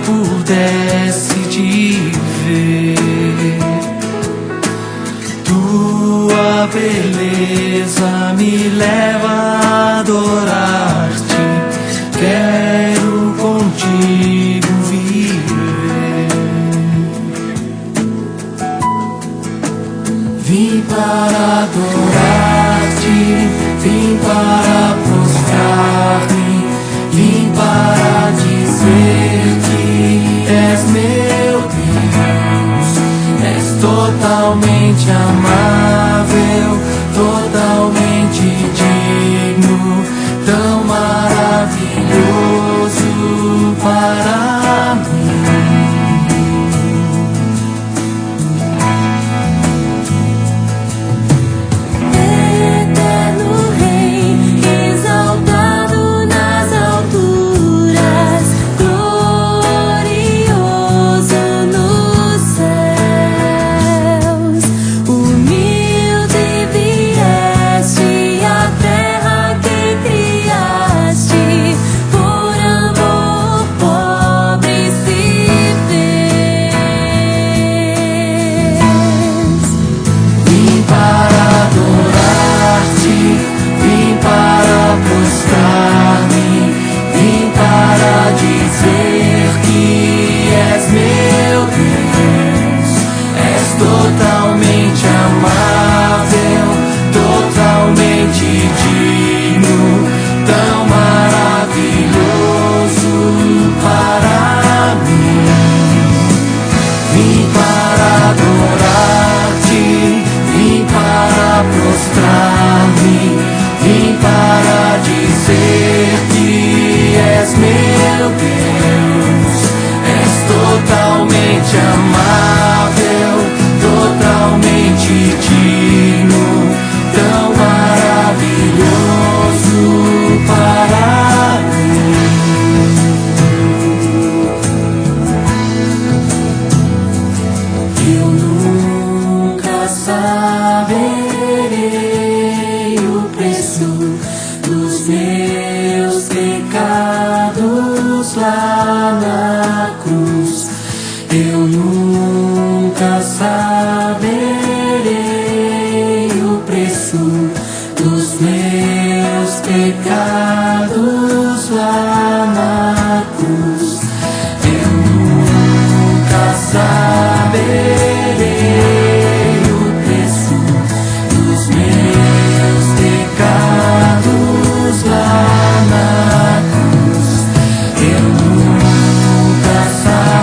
pudesse te ver, tua beleza me leva a adorar-te. Quero contigo viver. Vim para adorar-te, vim para prostrar-me, vim para dizer que és meu Deus. És totalmente amável, totalmente digno, tão maravilhoso para mim. Totalmente amável, totalmente digno, tão maravilhoso para mim. Vim para adorar-te, vim para prostrar-me, vim para dizer que és meu Deus. És totalmente amável, totalmente digno, tão maravilhoso para mim. Eu nunca saberei o preço dos meus pecados lá na cruz. Eu nunca saberei o preço dos meus pecados lá na cruz. Eu nunca saberei o preço dos meus pecados lá na cruz. Eu nunca saberei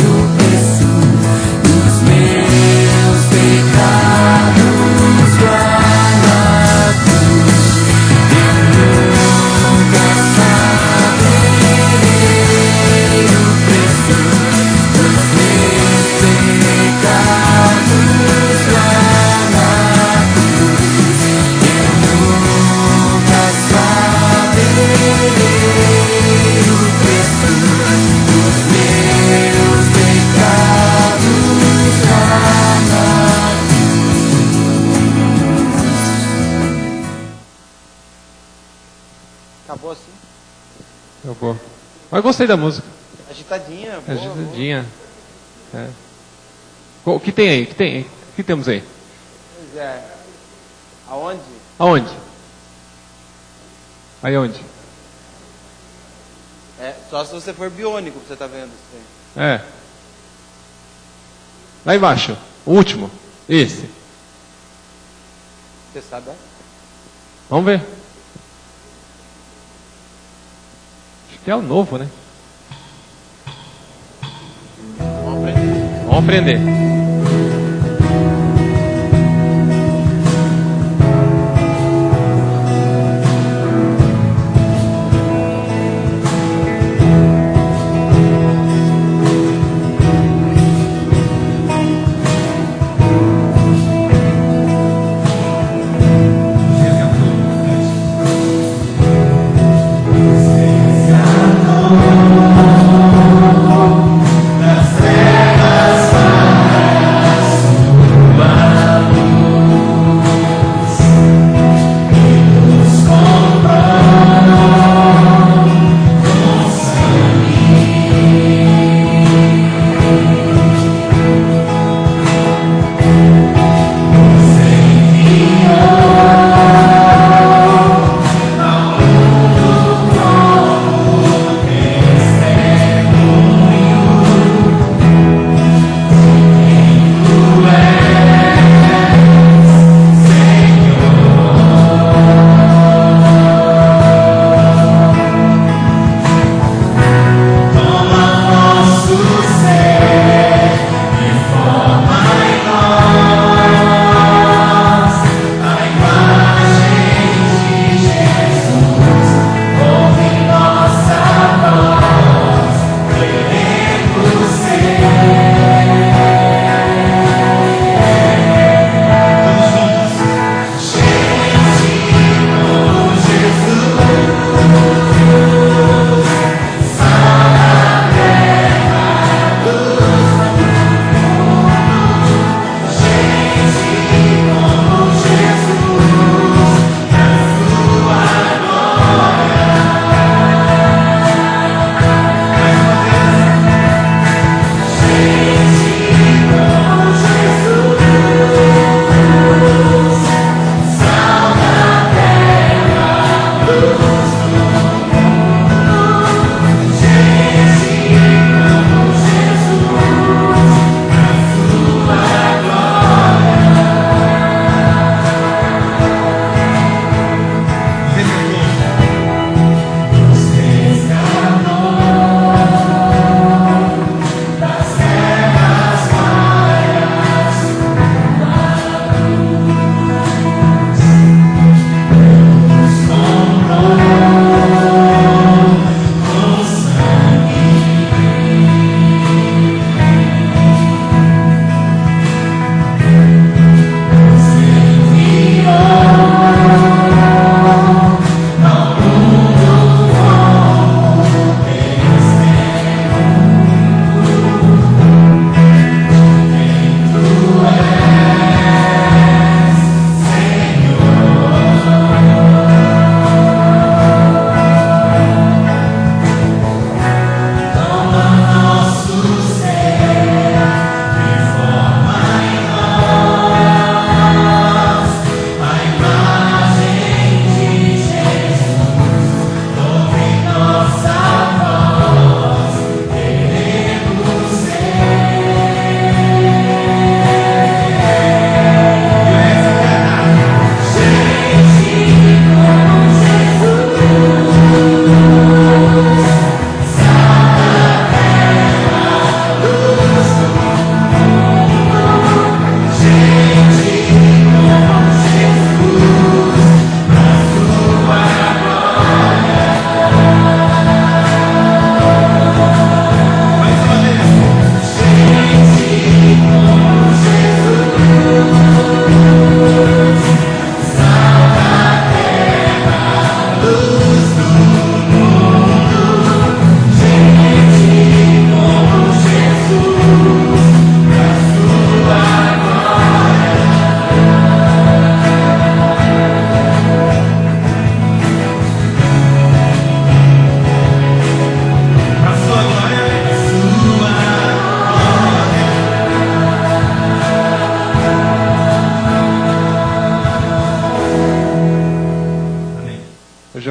o preço dos meus pecados lá na cruz. Eu nunca saberei o preço dos meus pecados lá na cruz. Eu nunca saberei o preço dos meus pecados lá na Acabou assim? Acabou. Mas gostei da música. Agitadinha, boa. Agitadinha. É. O que tem aí? O que temos aí? Pois é. Aonde? Aonde? Aí onde? É, só se você for biônico que você tá vendo isso aí. É. Lá embaixo. O último. Esse. Você sabe? Vamos ver. Acho que é o novo, né? Vamos aprender. Vamos aprender. das trevas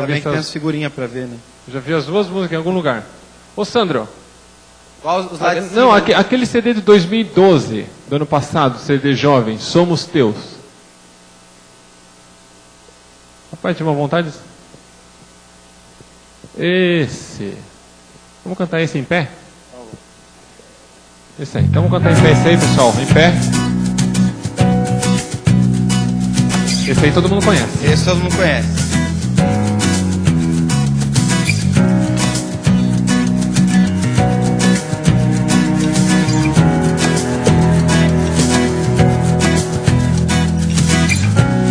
Tem que ter as figurinhas pra ver, né? Eu já vi as duas músicas em algum lugar. Ô Sandro, Qual os lá de cima? não, aquele CD de 2012, do ano passado, CD jovem, Somos Teus. Rapaz, tinha uma vontade? Esse. Vamos cantar esse em pé? Esse aí. Então vamos cantar em pé esse aí, pessoal. Em pé. Esse aí todo mundo conhece. Esse todo mundo conhece.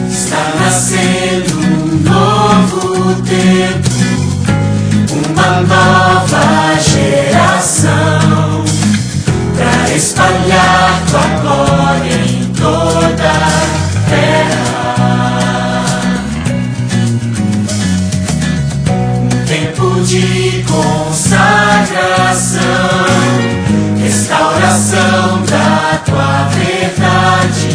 Está nascendo um novo tempo, uma nova geração, para espalhar tua glória em toda a terra. Um tempo de consagração, restauração da tua verdade,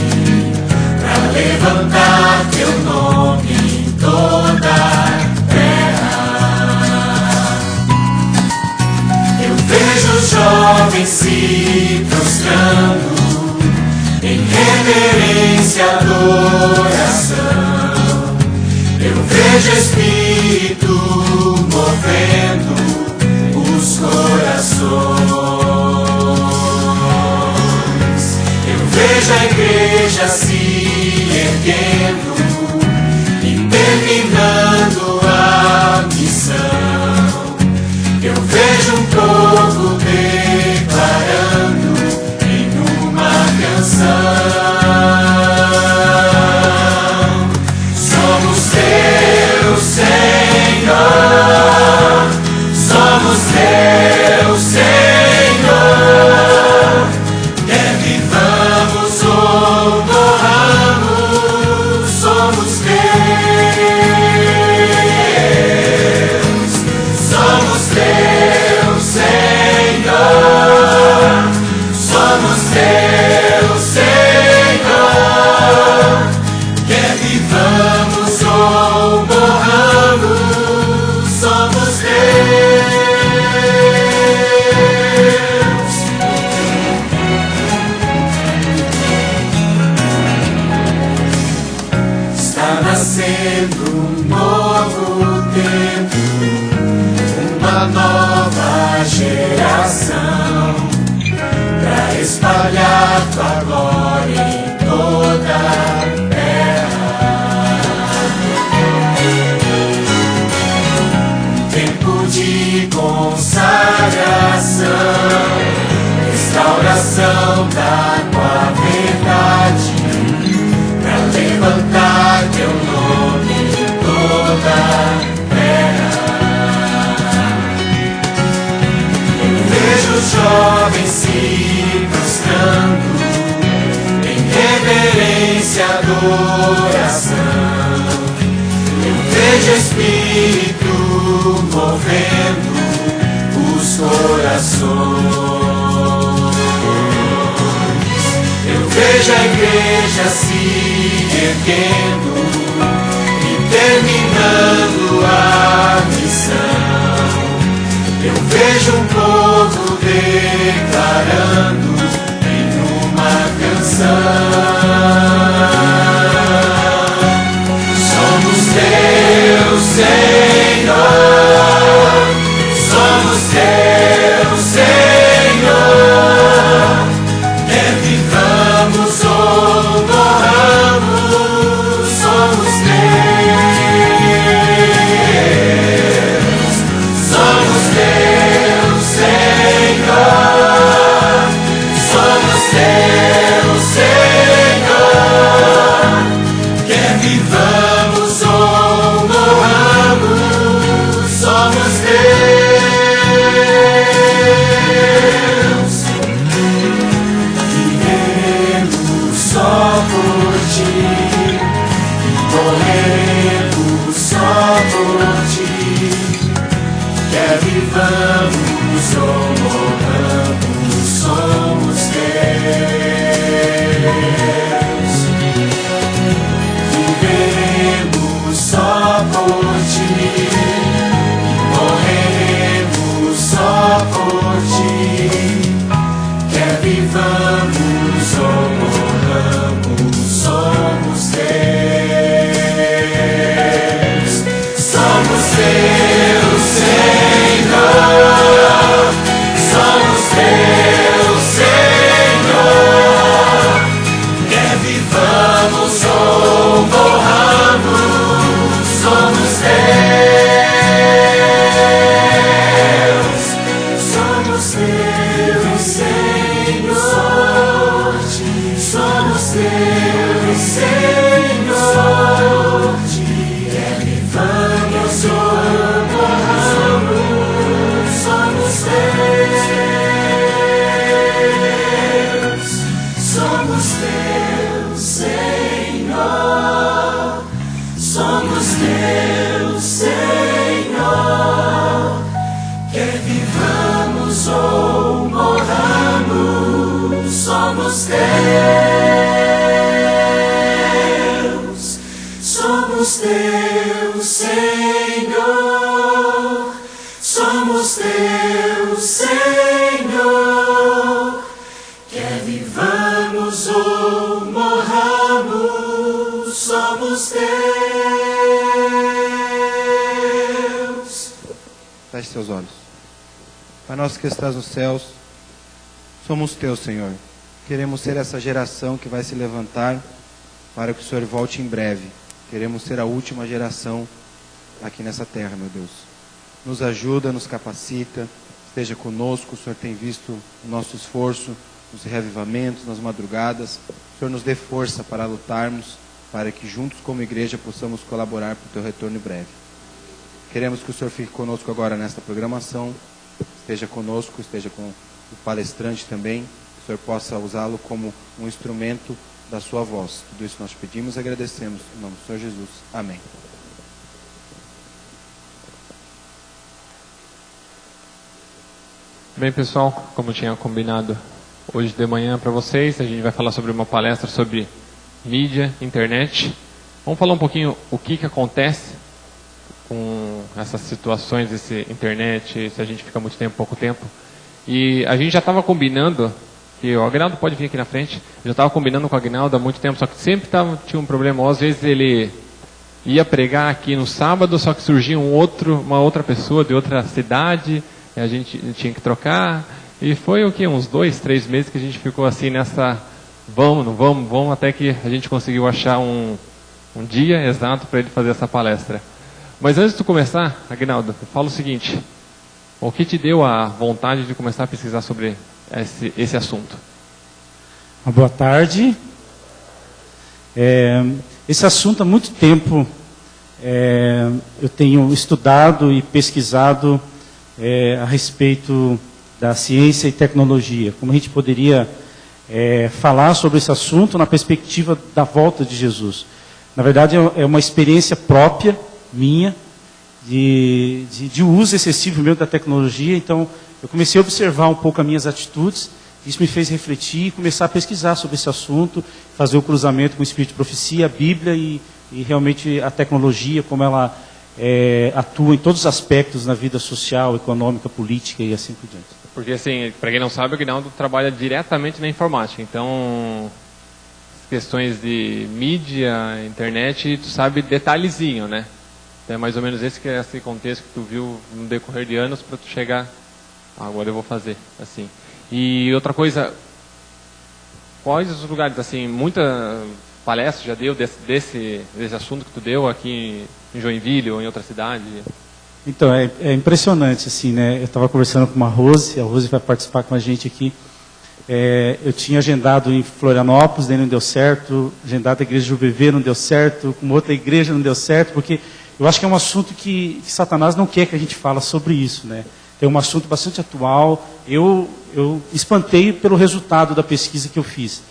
para levantar teu nome em toda a terra. Eu vejo jovens se prostrando em reverência e adoração. Eu vejo Espírito movendo os corações. Eu vejo a igreja se erguendo e terminando a missão. Eu vejo um povo declarando em uma canção: somos teus, Senhor, somos teus, Senhor, quer vivamos ou morramos, de consagração, restauração da tua verdade, pra levantar teu nome em toda a terra. Eu vejo os jovens se prostrando em reverência, adoração. Eu vejo o Espírito movendo os corações. Eu vejo a igreja se erguendo e terminando a missão. Eu vejo um povo declarando em uma canção: somos teu Senhor, somos teu Senhor, quer vivamos ou morramos, somos teus, somos teu Senhor, somos teu Senhor, quer vivamos ou morramos, somos teus. Vivemos só por ti, morremos só por ti, quer vivamos ou morramos, somos teus. Vivemos só por ti, morremos só por ti, quer vivamos ou morramos, somos teus. Somos teus, Senhor, somos teus, Senhor, quer vivamos ou morramos, somos teus. Somos teus, Senhor, somos teus, Senhor, quer vivamos ou morramos, somos teus. Somos teus, Senhor, somos teus, Senhor, quer vivamos ou morramos, somos teus. Somos teus, Senhor, somos teus, Senhor, quer vivamos ou morramos, somos teus. Feche seus olhos. Pai nosso que estás nos céus, somos teus, Senhor. Queremos ser essa geração que vai se levantar para que o Senhor volte em breve. Queremos ser a última geração aqui nessa terra, meu Deus. Nos ajuda, nos capacita, esteja conosco. O Senhor tem visto o nosso esforço nos reavivamentos, nas madrugadas. O Senhor nos dê força para lutarmos, para que juntos como igreja possamos colaborar para o teu retorno em breve. Queremos que o Senhor fique conosco agora nesta programação, esteja conosco, esteja com o palestrante também, que o Senhor possa usá-lo como um instrumento da sua voz. Tudo isso nós pedimos e agradecemos. Em nome do Senhor Jesus. Amém. Bem, pessoal, como eu tinha combinado hoje de manhã para vocês, a gente vai falar sobre uma palestra sobre mídia, internet. Vamos falar um pouquinho o que acontece com essas situações, esse internet, se a gente fica muito tempo, pouco tempo. E a gente já estava combinando, que o Aguinaldo pode vir aqui na frente, eu já estava combinando com o Aguinaldo há muito tempo, só que sempre tinha um problema. Às vezes ele ia pregar aqui no sábado, só que surgia uma outra pessoa de outra cidade, e a gente tinha que trocar. E foi o que? Uns 2, 3 meses que a gente ficou assim nessa, vamos, não vamos, vamos, até que a gente conseguiu achar um dia exato para ele fazer essa palestra. Mas antes de tu começar, Aguinaldo, eu falo o seguinte, O que te deu a vontade de começar a pesquisar sobre esse assunto? Uma boa tarde. Esse assunto há muito tempo eu tenho estudado e pesquisado a respeito da ciência e tecnologia. Como a gente poderia falar sobre esse assunto na perspectiva da volta de Jesus. Na verdade, é uma experiência própria, minha, de uso excessivo mesmo da tecnologia. Então, eu comecei a observar um pouco as minhas atitudes. Isso me fez refletir e começar a pesquisar sobre esse assunto, fazer o cruzamento com o Espírito de Profecia, a Bíblia e realmente a tecnologia, como ela atua em todos os aspectos na vida social, econômica, política e assim por diante. Porque, assim, para quem não sabe, o Aguinaldo trabalha diretamente na informática. Então, questões de mídia, internet, tu sabe detalhezinho, né? Então, é mais ou menos esse contexto que tu viu no decorrer de anos para tu chegar, agora eu vou fazer, assim. E outra coisa, quais os lugares, assim, muita palestra já deu desse assunto que tu deu aqui em Joinville ou em outra cidade? Então, é impressionante, assim, né? Eu estava conversando com a Rose vai participar com a gente aqui. Eu tinha agendado em Florianópolis, daí não deu certo, agendado a igreja de UBV, não deu certo, com outra igreja não deu certo, porque eu acho que é um assunto que Satanás não quer que a gente fale sobre isso, né? É um assunto bastante atual. Eu espantei pelo resultado da pesquisa que eu fiz.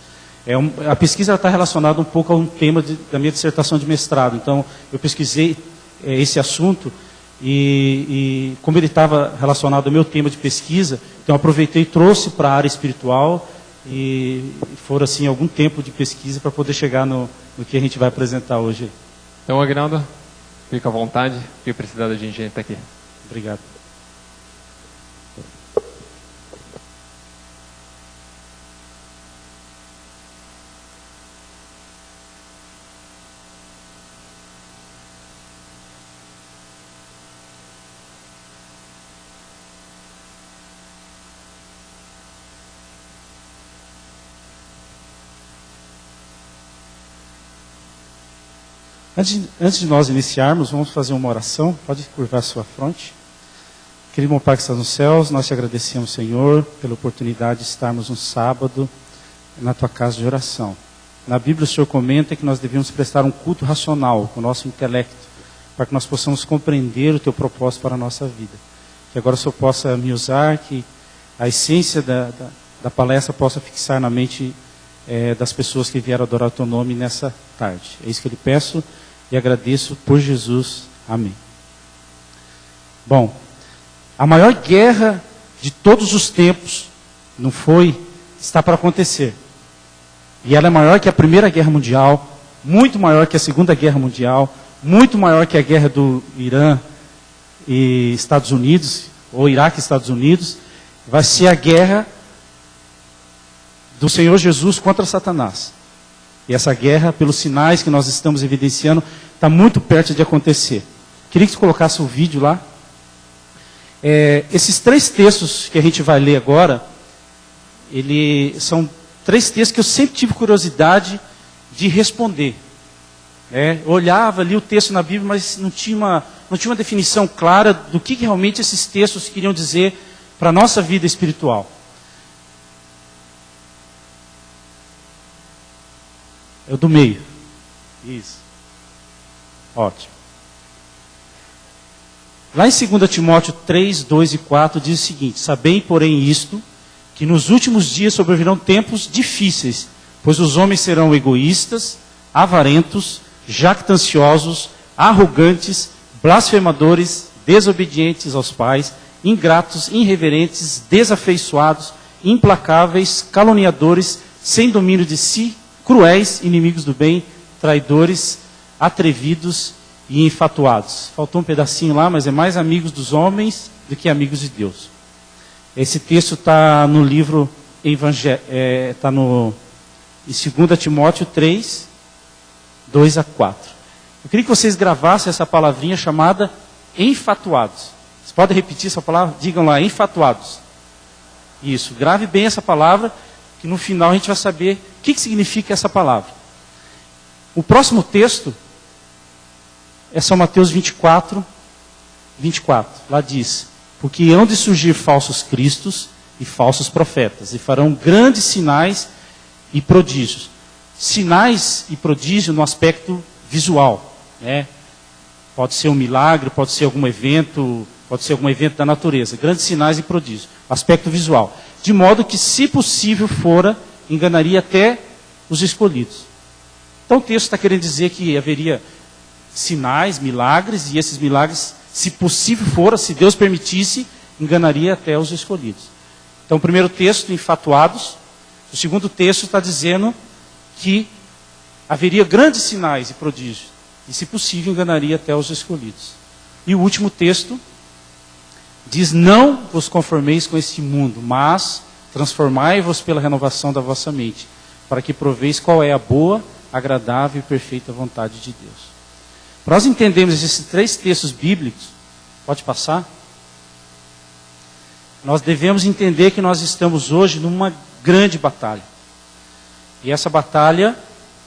A pesquisa está relacionada um pouco a um tema da minha dissertação de mestrado. Então, eu pesquisei esse assunto e como ele estava relacionado ao meu tema de pesquisa, então eu aproveitei e trouxe para a área espiritual e foram, assim, algum tempo de pesquisa para poder chegar no que a gente vai apresentar hoje. Então, Aguinaldo, fica à vontade, o que precisar da gente está aqui. Obrigado. Antes de nós iniciarmos, vamos fazer uma oração. Pode curvar sua fronte. Querido Pai que está nos céus, nós te agradecemos, Senhor, pela oportunidade de estarmos um sábado na tua casa de oração. Na Bíblia o Senhor comenta que nós devemos prestar um culto racional com o nosso intelecto, para que nós possamos compreender o teu propósito para a nossa vida. Que agora o Senhor possa me usar, que a essência da palestra possa fixar na mente das pessoas que vieram adorar o teu nome nessa tarde. É isso que eu lhe peço e agradeço por Jesus. Amém. Bom, a maior guerra de todos os tempos está para acontecer. E ela é maior que a Primeira Guerra Mundial, muito maior que a Segunda Guerra Mundial, muito maior que a guerra do Irã e Estados Unidos, ou Iraque e Estados Unidos. Vai ser a guerra do Senhor Jesus contra Satanás. E essa guerra, pelos sinais que nós estamos evidenciando, está muito perto de acontecer. Queria que você colocasse o vídeo lá. Esses 3 textos que a gente vai ler agora, são 3 textos que eu sempre tive curiosidade de responder. Eu olhava ali o texto na Bíblia, mas não tinha uma definição clara do que realmente esses textos queriam dizer para a nossa vida espiritual. É o do meio. Isso. Ótimo. Lá em 2 Timóteo 3, 2 e 4 diz o seguinte: sabei, porém, isto, que nos últimos dias sobrevirão tempos difíceis, pois os homens serão egoístas, avarentos, jactanciosos, arrogantes, blasfemadores, desobedientes aos pais, ingratos, irreverentes, desafeiçoados, implacáveis, caluniadores, sem domínio de si, cruéis, inimigos do bem, traidores, atrevidos e enfatuados. Faltou um pedacinho lá, mas é mais amigos dos homens do que amigos de Deus. Esse texto está no livro está em 2 Timóteo 3, 2 a 4. Eu queria que vocês gravassem essa palavrinha chamada enfatuados. Vocês podem repetir essa palavra? Digam lá, enfatuados. Isso, grave bem essa palavra, que no final a gente vai saber o que significa essa palavra. O próximo texto é São Mateus 24, 24. Lá diz: porque hão de surgir falsos cristos e falsos profetas, e farão grandes sinais e prodígios. Sinais e prodígio no aspecto visual, né? Pode ser um milagre, pode ser algum evento da natureza. Grandes sinais e prodígios. Aspecto visual. De modo que, se possível fora, enganaria até os escolhidos. Então o texto está querendo dizer que haveria sinais, milagres, e esses milagres, se possível fora, se Deus permitisse, enganaria até os escolhidos. Então o primeiro texto, infatuados. O segundo texto está dizendo que haveria grandes sinais e prodígios. E, se possível, enganaria até os escolhidos. E o último texto diz: não vos conformeis com este mundo, mas transformai-vos pela renovação da vossa mente, para que proveis qual é a boa, agradável e perfeita vontade de Deus. Para nós entendermos esses três textos bíblicos, pode passar? Nós devemos entender que nós estamos hoje numa grande batalha. E essa batalha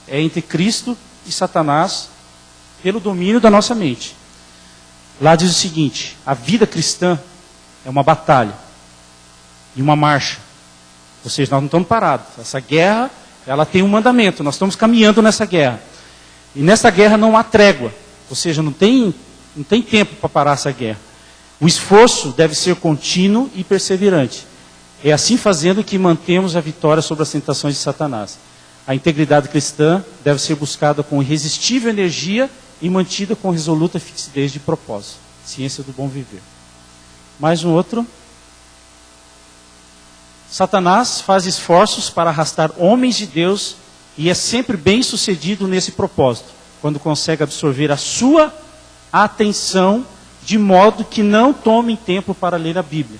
é entre Cristo e Satanás, pelo domínio da nossa mente. Lá diz o seguinte: a vida cristã é uma batalha e uma marcha. Ou seja, nós não estamos parados. Essa guerra, ela tem um mandamento. Nós estamos caminhando nessa guerra. E nessa guerra não há trégua. Ou seja, não tem tempo para parar essa guerra. O esforço deve ser contínuo e perseverante. É assim fazendo que mantemos a vitória sobre as tentações de Satanás. A integridade cristã deve ser buscada com irresistível energia e mantida com resoluta fixidez de propósito. Ciência do bom viver. Mais um outro. Satanás faz esforços para arrastar homens de Deus e é sempre bem sucedido nesse propósito, quando consegue absorver a sua atenção de modo que não tomem tempo para ler a Bíblia.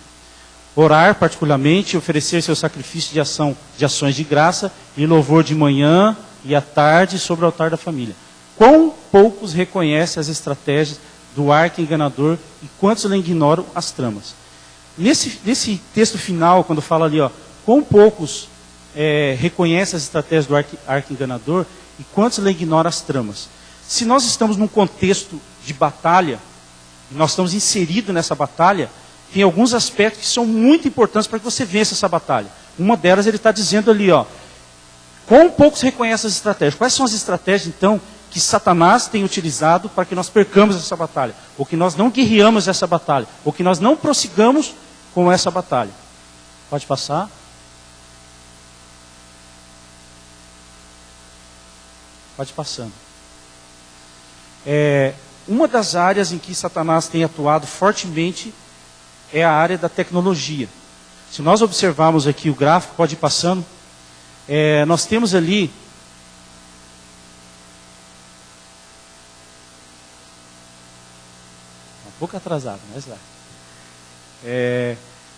Orar particularmente, oferecer seu sacrifício de ações de graça e louvor de manhã e à tarde sobre o altar da família. Quão poucos reconhecem as estratégias do arqui-enganador e quantos lhe ignoram as tramas. Nesse texto final, quando fala ali, quão poucos reconhecem as estratégias do arqui-enganador e quantos lhe ignoram as tramas. Se nós estamos num contexto de batalha, nós estamos inseridos nessa batalha, tem alguns aspectos que são muito importantes para que você vença essa batalha. Uma delas ele está dizendo ali, quão poucos reconhecem as estratégias. Quais são as estratégias, então, que Satanás tem utilizado para que nós percamos essa batalha? Ou que nós não guerreamos essa batalha? Ou que nós não prossigamos com essa batalha? Pode passar. Pode passando. Uma das áreas em que Satanás tem atuado fortemente é a área da tecnologia. Se nós observarmos aqui o gráfico, pode ir passando, nós temos ali um pouco atrasado, mas lá.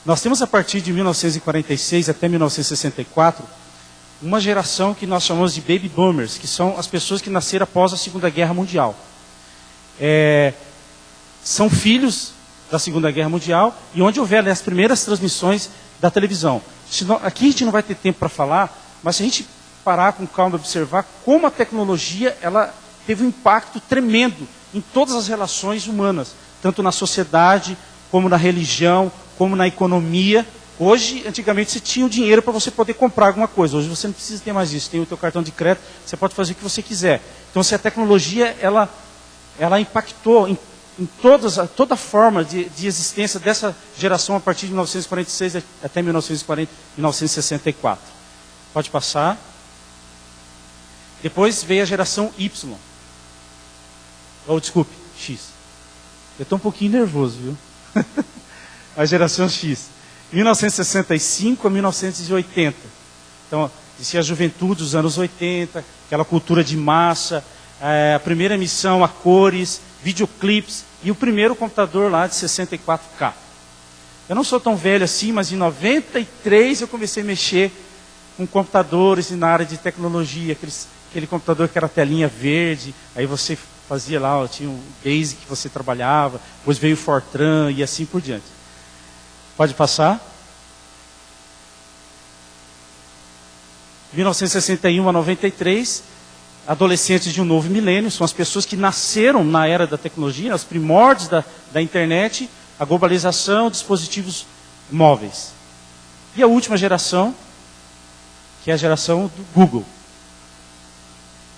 Nós temos a partir de 1946 até 1964 uma geração que nós chamamos de baby boomers, que são as pessoas que nasceram após a Segunda Guerra Mundial. São filhos da Segunda Guerra Mundial e onde houver as primeiras transmissões da televisão. Aqui a gente não vai ter tempo para falar, mas se a gente parar com calma e observar como a tecnologia ela teve um impacto tremendo em todas as relações humanas, tanto na sociedade, como na religião, como na economia. Hoje, antigamente, você tinha o dinheiro para você poder comprar alguma coisa. Hoje você não precisa ter mais isso. Tem o teu cartão de crédito, você pode fazer o que você quiser. Então, se a tecnologia, ela impactou em toda a forma de existência dessa geração a partir de 1946 até 1964. Pode passar. Depois veio a geração Y. Desculpe, X. Eu estou um pouquinho nervoso, viu? A geração X. 1965 a 1980. Então, existia a juventude dos anos 80, aquela cultura de massa, a primeira emissão a cores, videoclipes e o primeiro computador lá de 64K. Eu não sou tão velho assim, mas em 93 eu comecei a mexer com computadores e na área de tecnologia, aquele computador que era telinha verde, aí você fazia lá, tinha um Basic que você trabalhava, depois veio o Fortran e assim por diante. Pode passar. 1961 a 93, adolescentes de um novo milênio, são as pessoas que nasceram na era da tecnologia, os primórdios da internet, a globalização, dispositivos móveis. E a última geração, que é a geração do Google.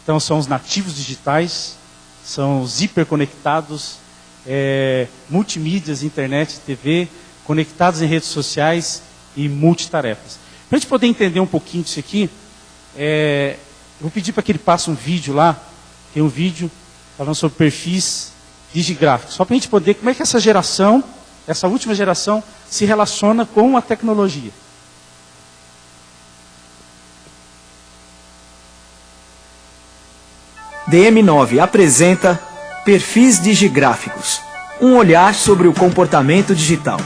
Então são os nativos digitais, são os hiperconectados, multimídias, internet, TV, conectados em redes sociais e multitarefas. Para a gente poder entender um pouquinho disso aqui, eu vou pedir para que ele passe um vídeo lá, tem um vídeo falando sobre perfis digigráficos, só para a gente poder, como é que essa geração, essa última geração, se relaciona com a tecnologia. DM9 apresenta Perfis Digigráficos, um olhar sobre o comportamento digital.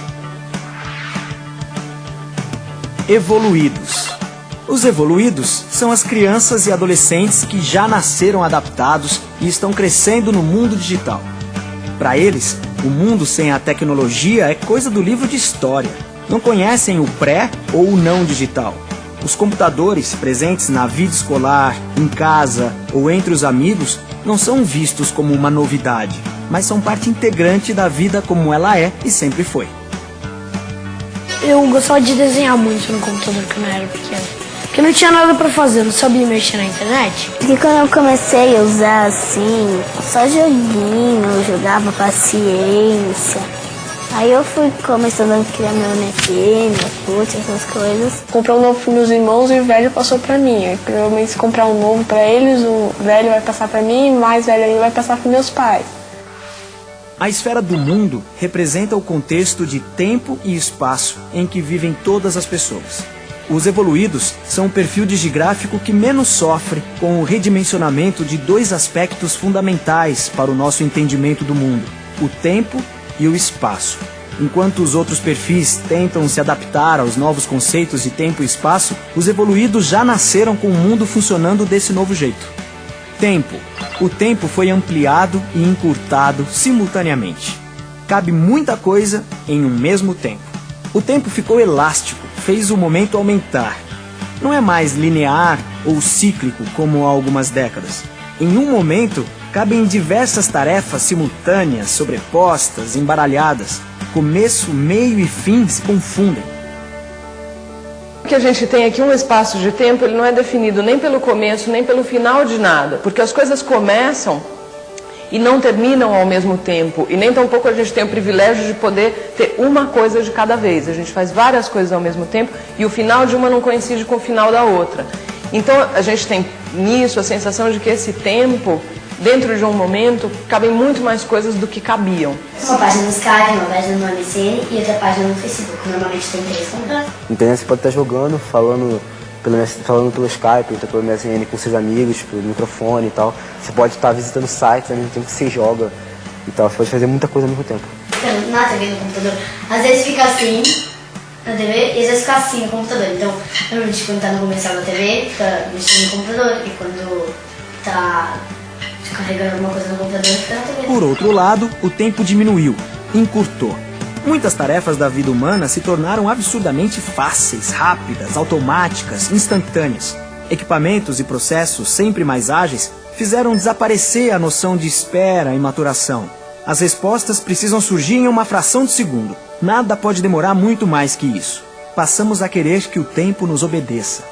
Evoluídos. Os evoluídos são as crianças e adolescentes que já nasceram adaptados e estão crescendo no mundo digital. Para eles, o mundo sem a tecnologia é coisa do livro de história. Não conhecem o pré ou o não digital. Os computadores presentes na vida escolar, em casa ou entre os amigos não são vistos como uma novidade, mas são parte integrante da vida como ela é e sempre foi. Eu gostava de desenhar muito no computador quando eu era pequeno. Porque não tinha nada pra fazer, não sabia mexer na internet. E quando eu comecei a usar assim, só joguinho, jogava paciência. Aí eu fui começando a criar meu NFT, meu put, essas coisas. Comprei um novo pros meus irmãos e o velho passou pra mim. Aí, provavelmente se comprar um novo pra eles, o velho vai passar pra mim e o mais velho aí vai passar pros meus pais. A esfera do mundo representa o contexto de tempo e espaço em que vivem todas as pessoas. Os evoluídos são o perfil digigráfico que menos sofre com o redimensionamento de dois aspectos fundamentais para o nosso entendimento do mundo: o tempo e o espaço. Enquanto os outros perfis tentam se adaptar aos novos conceitos de tempo e espaço, os evoluídos já nasceram com o mundo funcionando desse novo jeito. Tempo. O tempo foi ampliado e encurtado simultaneamente. Cabe muita coisa em um mesmo tempo. O tempo ficou elástico, fez o momento aumentar. Não é mais linear ou cíclico como há algumas décadas. Em um momento, cabem diversas tarefas simultâneas, sobrepostas, embaralhadas. Começo, meio e fim se confundem. O que a gente tem aqui, um espaço de tempo, ele não é definido nem pelo começo, nem pelo final de nada. Porque as coisas começam e não terminam ao mesmo tempo. E nem tampouco a gente tem o privilégio de poder ter uma coisa de cada vez. A gente faz várias coisas ao mesmo tempo e o final de uma não coincide com o final da outra. Então a gente tem nisso a sensação de que esse tempo, dentro de um momento, cabem muito mais coisas do que cabiam. Uma página no Skype, uma página no MSN e outra página no Facebook. Normalmente tem 3 contatos. Internet você pode estar jogando, falando pelo Skype, pelo MSN com seus amigos, pelo microfone e tal. Você pode estar visitando sites ao mesmo tempo que você joga e tal. Você pode fazer muita coisa ao mesmo tempo. Então, na TV, no computador, às vezes fica assim na TV e às vezes fica assim no computador. Então, normalmente quando tá no comercial da TV, fica mexendo no computador e quando tá carregando alguma coisa no computador, fica na TV. Por outro lado, o tempo diminuiu, encurtou. Muitas tarefas da vida humana se tornaram absurdamente fáceis, rápidas, automáticas, instantâneas. Equipamentos e processos sempre mais ágeis fizeram desaparecer a noção de espera e maturação. As respostas precisam surgir em uma fração de segundo. Nada pode demorar muito mais que isso. Passamos a querer que o tempo nos obedeça.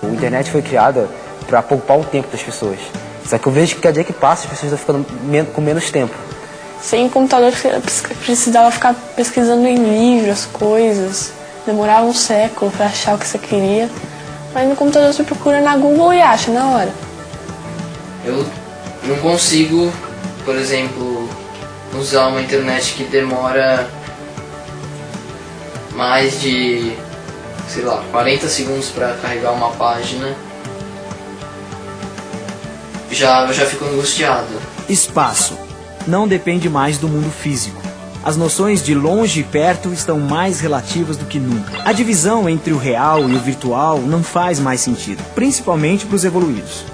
A internet foi criada para poupar o tempo das pessoas. Só que eu vejo que cada dia que passa as pessoas estão ficando com menos tempo. Sem computador, precisava ficar pesquisando em livros, as coisas. Demorava um século para achar o que você queria. Mas no computador você procura na Google e acha na hora. Eu não consigo, por exemplo, usar uma internet que demora mais de, 40 segundos para carregar uma página. Eu já fico angustiado. Espaço. Não depende mais do mundo físico. As noções de longe e perto estão mais relativas do que nunca. A divisão entre o real e o virtual não faz mais sentido, principalmente para os evoluídos.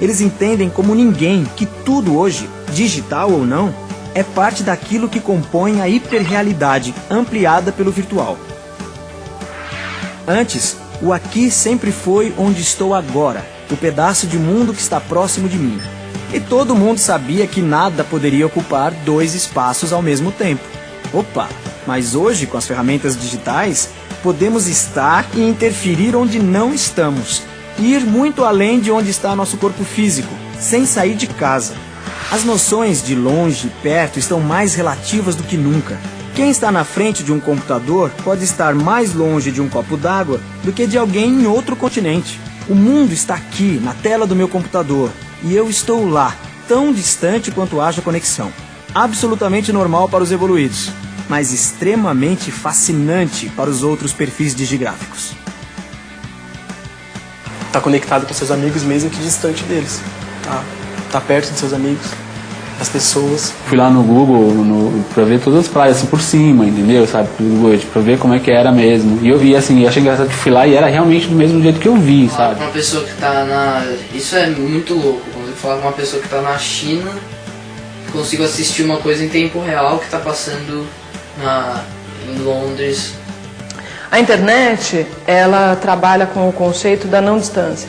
Eles entendem como ninguém que tudo hoje, digital ou não, é parte daquilo que compõe a hiperrealidade ampliada pelo virtual. Antes, o aqui sempre foi onde estou agora, o pedaço de mundo que está próximo de mim. E todo mundo sabia que nada poderia ocupar 2 espaços ao mesmo tempo. Opa, mas hoje, com as ferramentas digitais, podemos estar e interferir onde não estamos. Ir muito além de onde está nosso corpo físico, sem sair de casa. As noções de longe e perto estão mais relativas do que nunca. Quem está na frente de um computador pode estar mais longe de um copo d'água do que de alguém em outro continente. O mundo está aqui, na tela do meu computador, e eu estou lá, tão distante quanto haja conexão. Absolutamente normal para os evoluídos, mas extremamente fascinante para os outros perfis digigráficos. Tá conectado com seus amigos mesmo que distante deles. Tá perto de seus amigos, das pessoas. Fui lá no Google pra ver todas as praias assim por cima, entendeu? Sabe? Pra ver como é que era mesmo. E eu vi assim, eu achei engraçado que fui lá e era realmente do mesmo jeito que eu vi, sabe? Uma pessoa que tá na... Isso é muito louco. Quando eu falo com uma pessoa que tá na China, consigo assistir uma coisa em tempo real que tá passando em Londres. A internet, ela trabalha com o conceito da não distância.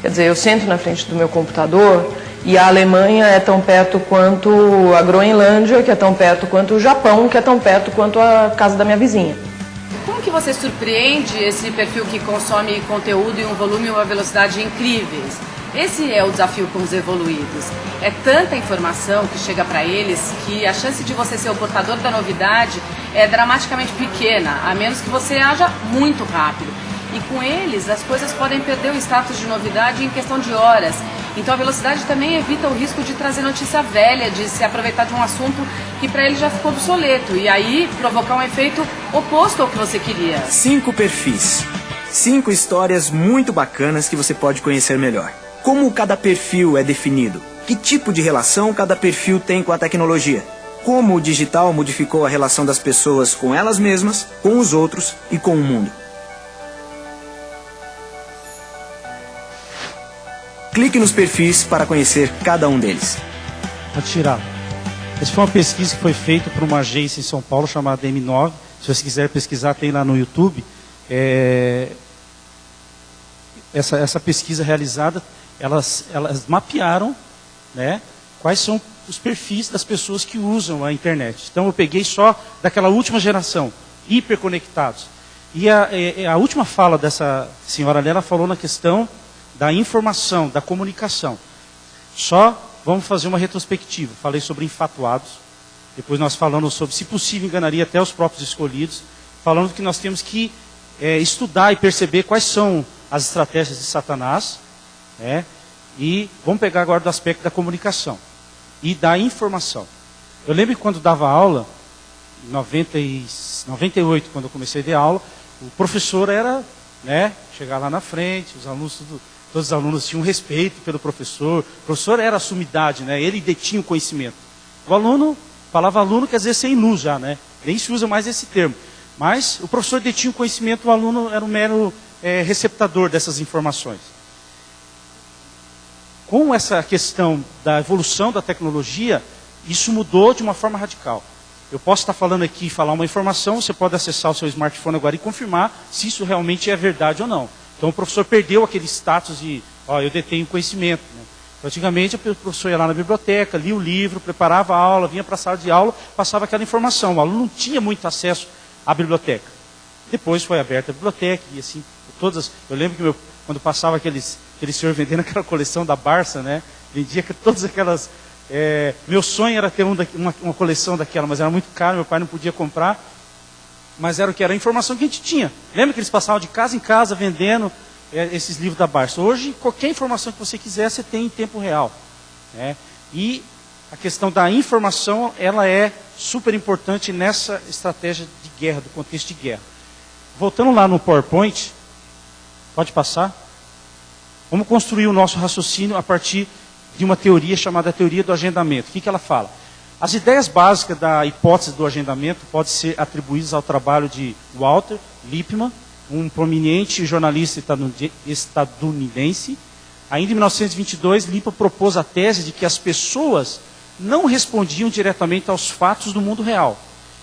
Quer dizer, eu sento na frente do meu computador e a Alemanha é tão perto quanto a Groenlândia, que é tão perto quanto o Japão, que é tão perto quanto a casa da minha vizinha. Como que você surpreende esse perfil que consome conteúdo em um volume e uma velocidade incríveis? Esse é o desafio com os evoluídos. É tanta informação que chega para eles que a chance de você ser o portador da novidade é dramaticamente pequena, a menos que você haja muito rápido. E com eles, as coisas podem perder o status de novidade em questão de horas. Então a velocidade também evita o risco de trazer notícia velha, de se aproveitar de um assunto que para ele já ficou obsoleto. E aí provocar um efeito oposto ao que você queria. 5 perfis. 5 histórias muito bacanas que você pode conhecer melhor. Como cada perfil é definido? Que tipo de relação cada perfil tem com a tecnologia? Como o digital modificou a relação das pessoas com elas mesmas, com os outros e com o mundo? Clique nos perfis para conhecer cada um deles. Pode tirar. Essa foi uma pesquisa que foi feita por uma agência em São Paulo chamada M9. Se você quiser pesquisar, tem lá no YouTube. Essa pesquisa realizada, elas mapearam, né, quais são os perfis das pessoas que usam a internet. Então eu peguei só daquela última geração, hiperconectados. E a última fala dessa senhora ali, ela falou na questão da informação, da comunicação. Só vamos fazer uma retrospectiva. Falei sobre infatuados, depois nós falamos sobre, se possível, enganaria até os próprios escolhidos, falando que nós temos que estudar e perceber quais são as estratégias de Satanás, e vamos pegar agora do aspecto da comunicação e da informação. Eu lembro que quando dava aula, em 98, quando eu comecei a dar aula, o professor era, chegar lá na frente, os alunos, todos os alunos tinham respeito pelo professor. O professor era a sumidade, ele detinha o conhecimento. O aluno, falava aluno, quer dizer sem luz já, nem se usa mais esse termo. Mas o professor detinha o conhecimento, o aluno era um mero receptador dessas informações. Com essa questão da evolução da tecnologia, isso mudou de uma forma radical. Eu posso estar falando aqui, falar uma informação, você pode acessar o seu smartphone agora e confirmar se isso realmente é verdade ou não. Então o professor perdeu aquele status de, eu detenho conhecimento. Então, antigamente o professor ia lá na biblioteca, lia o livro, preparava a aula, vinha para a sala de aula, passava aquela informação. O aluno não tinha muito acesso à biblioteca. Depois foi aberta a biblioteca e assim, eu lembro que quando passava aquele senhor vendendo aquela coleção da Barça, vendia todas aquelas... meu sonho era ter uma coleção daquela, mas era muito caro, meu pai não podia comprar. Mas era o que? Era a informação que a gente tinha. Lembra que eles passavam de casa em casa vendendo esses livros da Barça? Hoje, qualquer informação que você quiser, você tem em tempo real. E a questão da informação, ela é super importante nessa estratégia de guerra, do contexto de guerra. Voltando lá no PowerPoint, pode passar? Vamos construir o nosso raciocínio a partir de uma teoria chamada teoria do agendamento. O que ela fala? As ideias básicas da hipótese do agendamento podem ser atribuídas ao trabalho de Walter Lippmann, um prominente jornalista estadunidense. Ainda em 1922, Lippmann propôs a tese de que as pessoas não respondiam diretamente aos fatos do mundo real,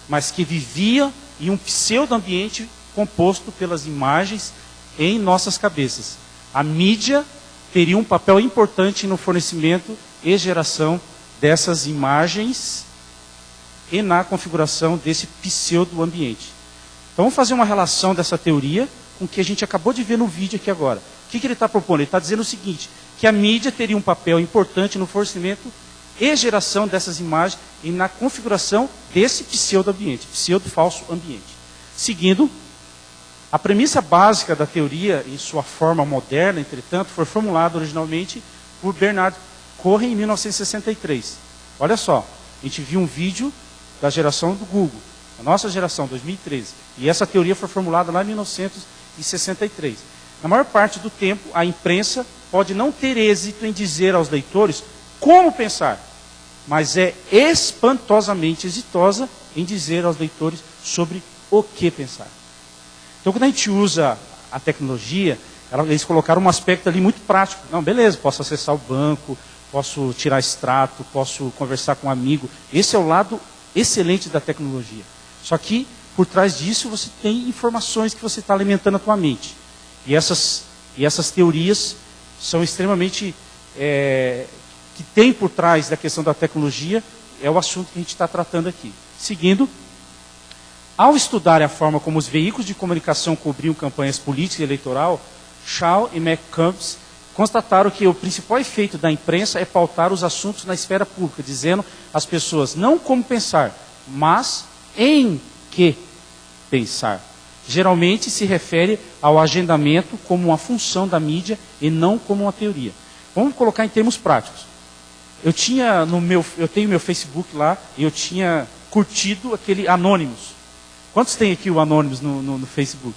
mas que viviam em um pseudo-ambiente composto pelas imagens em nossas cabeças. A mídia teria um papel importante no fornecimento e geração dessas imagens e na configuração desse pseudo-ambiente. Então vamos fazer uma relação dessa teoria com o que a gente acabou de ver no vídeo aqui agora. O que ele está propondo? Ele está dizendo o seguinte, que a mídia teria um papel importante no fornecimento e geração dessas imagens e na configuração desse pseudo-ambiente, pseudo-falso ambiente. Seguindo, a premissa básica da teoria, em sua forma moderna, entretanto, foi formulada originalmente por Bernard Cohen em 1963. Olha só, a gente viu um vídeo da geração do Google, a nossa geração, 2013. E essa teoria foi formulada lá em 1963. Na maior parte do tempo, a imprensa pode não ter êxito em dizer aos leitores como pensar, mas é espantosamente exitosa em dizer aos leitores sobre o que pensar. Então, quando a gente usa a tecnologia, eles colocaram um aspecto ali muito prático. Não, beleza, posso acessar o banco, posso tirar extrato, posso conversar com um amigo. Esse é o lado excelente da tecnologia. Só que, por trás disso, você tem informações que você está alimentando a tua mente. E essas teorias são extremamente... que tem por trás da questão da tecnologia, é o assunto que a gente está tratando aqui. Seguindo, ao estudar a forma como os veículos de comunicação cobriam campanhas políticas e eleitoral, Shaw e McCombs constataram que o principal efeito da imprensa é pautar os assuntos na esfera pública, dizendo às pessoas não como pensar, mas em que pensar. Geralmente se refere ao agendamento como uma função da mídia e não como uma teoria. Vamos colocar em termos práticos. Eu tenho meu Facebook lá e eu tinha curtido aquele Anonymous. Quantos tem aqui o Anonymous no Facebook?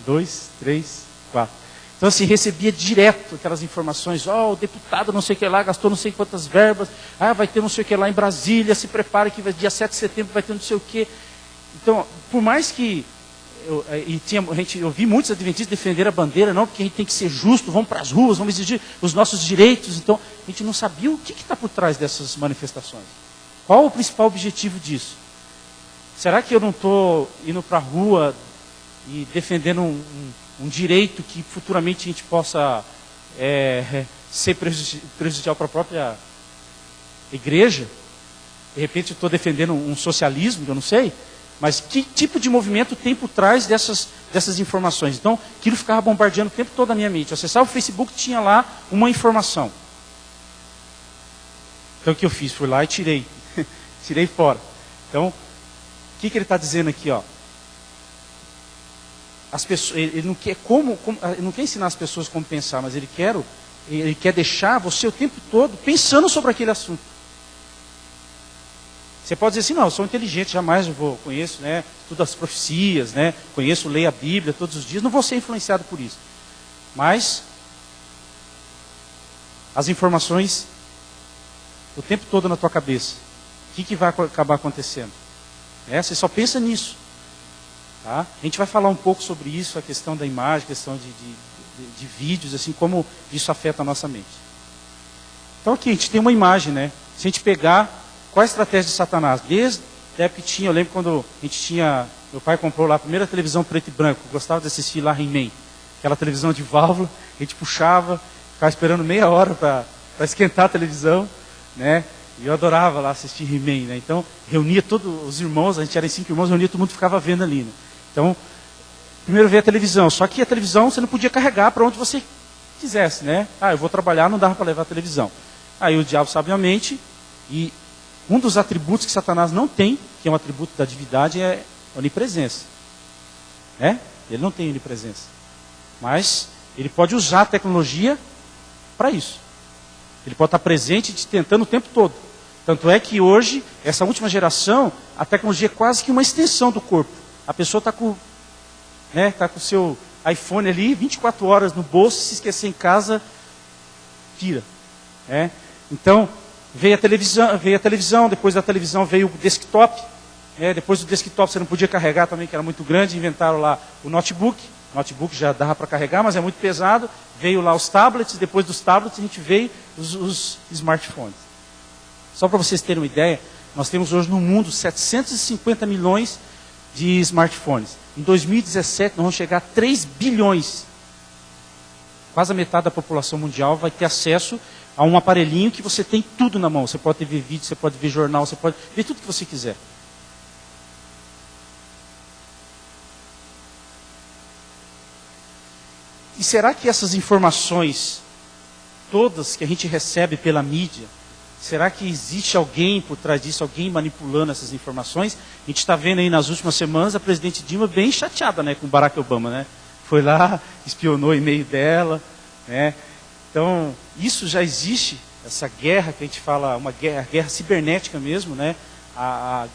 2, 3, 4. Então, assim, recebia direto aquelas informações. O deputado não sei o que lá, gastou não sei quantas verbas. Vai ter não sei o que lá em Brasília, se prepare que dia 7 de setembro vai ter não sei o que. Então, por mais que... Eu vi muitos adventistas defender a bandeira, não, porque a gente tem que ser justo, vamos para as ruas, vamos exigir os nossos direitos. Então, a gente não sabia o que está por trás dessas manifestações. Qual o principal objetivo disso? Será que eu não estou indo para a rua e defendendo um direito que futuramente a gente possa ser prejudicial para a própria igreja? De repente eu estou defendendo um socialismo, eu não sei. Mas que tipo de movimento tem por trás dessas informações? Então, aquilo ficava bombardeando o tempo todo a minha mente. Eu acessava o Facebook, tinha lá uma informação. Então, o que eu fiz? Fui lá e tirei. Tirei fora. Então, o que ele está dizendo aqui? As pessoas, ele não quer ele não quer ensinar as pessoas como pensar, mas ele quer deixar você o tempo todo pensando sobre aquele assunto. Você pode dizer assim, não, eu sou inteligente, jamais eu conheço, né, estudo as profecias, né, leio a Bíblia todos os dias, não vou ser influenciado por isso. Mas, as informações, o tempo todo na tua cabeça, o que vai acabar acontecendo? Você só pensa nisso. Tá? A gente vai falar um pouco sobre isso, a questão da imagem, a questão de vídeos, assim, como isso afeta a nossa mente. Então aqui, a gente tem uma imagem, né? Se a gente pegar... Qual a estratégia de Satanás? Desde a época que tinha, eu lembro quando a gente tinha, meu pai comprou lá a primeira televisão preto e branco, eu gostava de assistir lá He-Man, aquela televisão de válvula, a gente puxava, ficava esperando meia hora para esquentar a televisão, né? E eu adorava lá assistir He-Man, né? Então, reunia todos os irmãos, a gente era em 5 irmãos, reunia, todo mundo ficava vendo ali, né? Então, primeiro veio a televisão, só que a televisão você não podia carregar para onde você quisesse, né? Eu vou trabalhar, não dava para levar a televisão. Aí o diabo sabiamente, e um dos atributos que Satanás não tem, que é um atributo da divindade, é onipresença. Ele não tem onipresença. Mas ele pode usar a tecnologia para isso. Ele pode estar presente e te tentando o tempo todo. Tanto é que hoje, essa última geração, a tecnologia é quase que uma extensão do corpo. A pessoa está com o seu iPhone ali, 24 horas no bolso, se esquecer em casa, tira. Então... Veio a televisão, depois da televisão veio o desktop. Depois do desktop você não podia carregar também, que era muito grande. Inventaram lá o notebook. O notebook já dava para carregar, mas é muito pesado. Veio lá os tablets, depois dos tablets a gente veio os smartphones. Só para vocês terem uma ideia, nós temos hoje no mundo 750 milhões de smartphones. Em 2017 nós vamos chegar a 3 bilhões. Quase a metade da população mundial vai ter acesso a um aparelhinho que você tem tudo na mão. Você pode ver vídeo, você pode ver jornal, você pode ver tudo que você quiser. E será que essas informações, todas que a gente recebe pela mídia, será que existe alguém por trás disso, alguém manipulando essas informações? A gente está vendo aí nas últimas semanas a presidente Dilma bem chateada, né, com o Barack Obama, né? Foi lá, espionou o e-mail dela, né? Então, isso já existe, essa guerra que a gente fala, uma guerra cibernética mesmo, né? A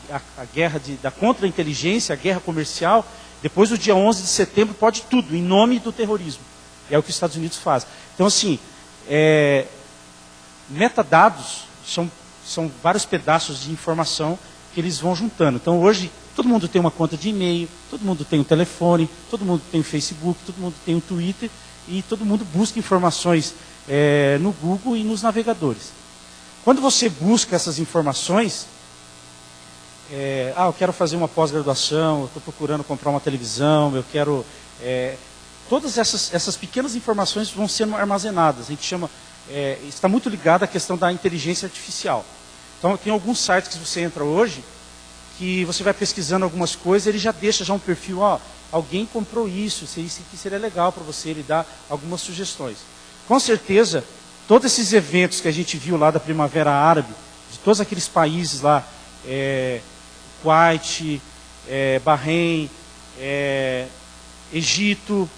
guerra da contra-inteligência, a guerra comercial. Depois do dia 11 de setembro pode tudo, em nome do terrorismo. É o que os Estados Unidos fazem. Então, assim, metadados são vários pedaços de informação que eles vão juntando. Então, hoje, todo mundo tem uma conta de e-mail, todo mundo tem um telefone, todo mundo tem um Facebook, todo mundo tem um Twitter, e todo mundo busca informações no Google e nos navegadores. Quando você busca essas informações, eu quero fazer uma pós-graduação, eu estou procurando comprar uma televisão, eu quero... todas essas pequenas informações vão sendo armazenadas. A gente chama... está muito ligado à questão da inteligência artificial. Então, tem alguns sites que você entra hoje, que você vai pesquisando algumas coisas, ele já deixa um perfil, alguém comprou isso aqui seria legal para você, ele dá algumas sugestões. Com certeza, todos esses eventos que a gente viu lá da Primavera Árabe, de todos aqueles países lá, Kuwait, Bahrein, Egito,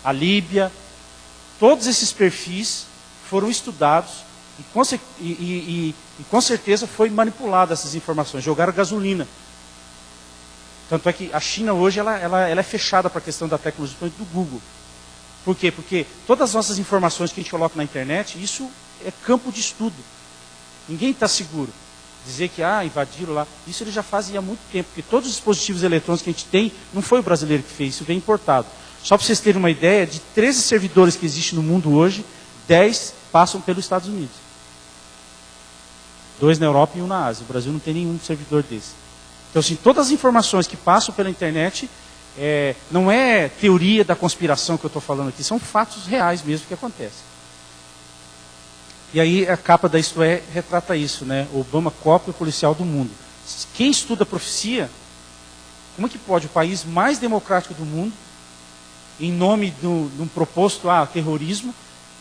a Líbia, todos esses perfis foram estudados e com certeza foi manipulada essas informações, jogaram gasolina. Tanto é que a China hoje ela é fechada para a questão da tecnologia do Google. Por quê? Porque todas as nossas informações que a gente coloca na internet, isso é campo de estudo. Ninguém está seguro. Dizer que invadiram lá, isso eles já fazem há muito tempo, porque todos os dispositivos eletrônicos que a gente tem, não foi o brasileiro que fez, isso vem importado. Só para vocês terem uma ideia, de 13 servidores que existem no mundo hoje, 10 passam pelos Estados Unidos. 2 na Europa e 1 na Ásia. O Brasil não tem nenhum servidor desse. Então, assim, todas as informações que passam pela internet, não é teoria da conspiração que eu estou falando aqui, são fatos reais mesmo que acontecem. E aí a capa da Isto É retrata isso, né? Obama cópia o policial do mundo. Quem estuda profecia, como é que pode o país mais democrático do mundo, em nome de um proposto terrorismo,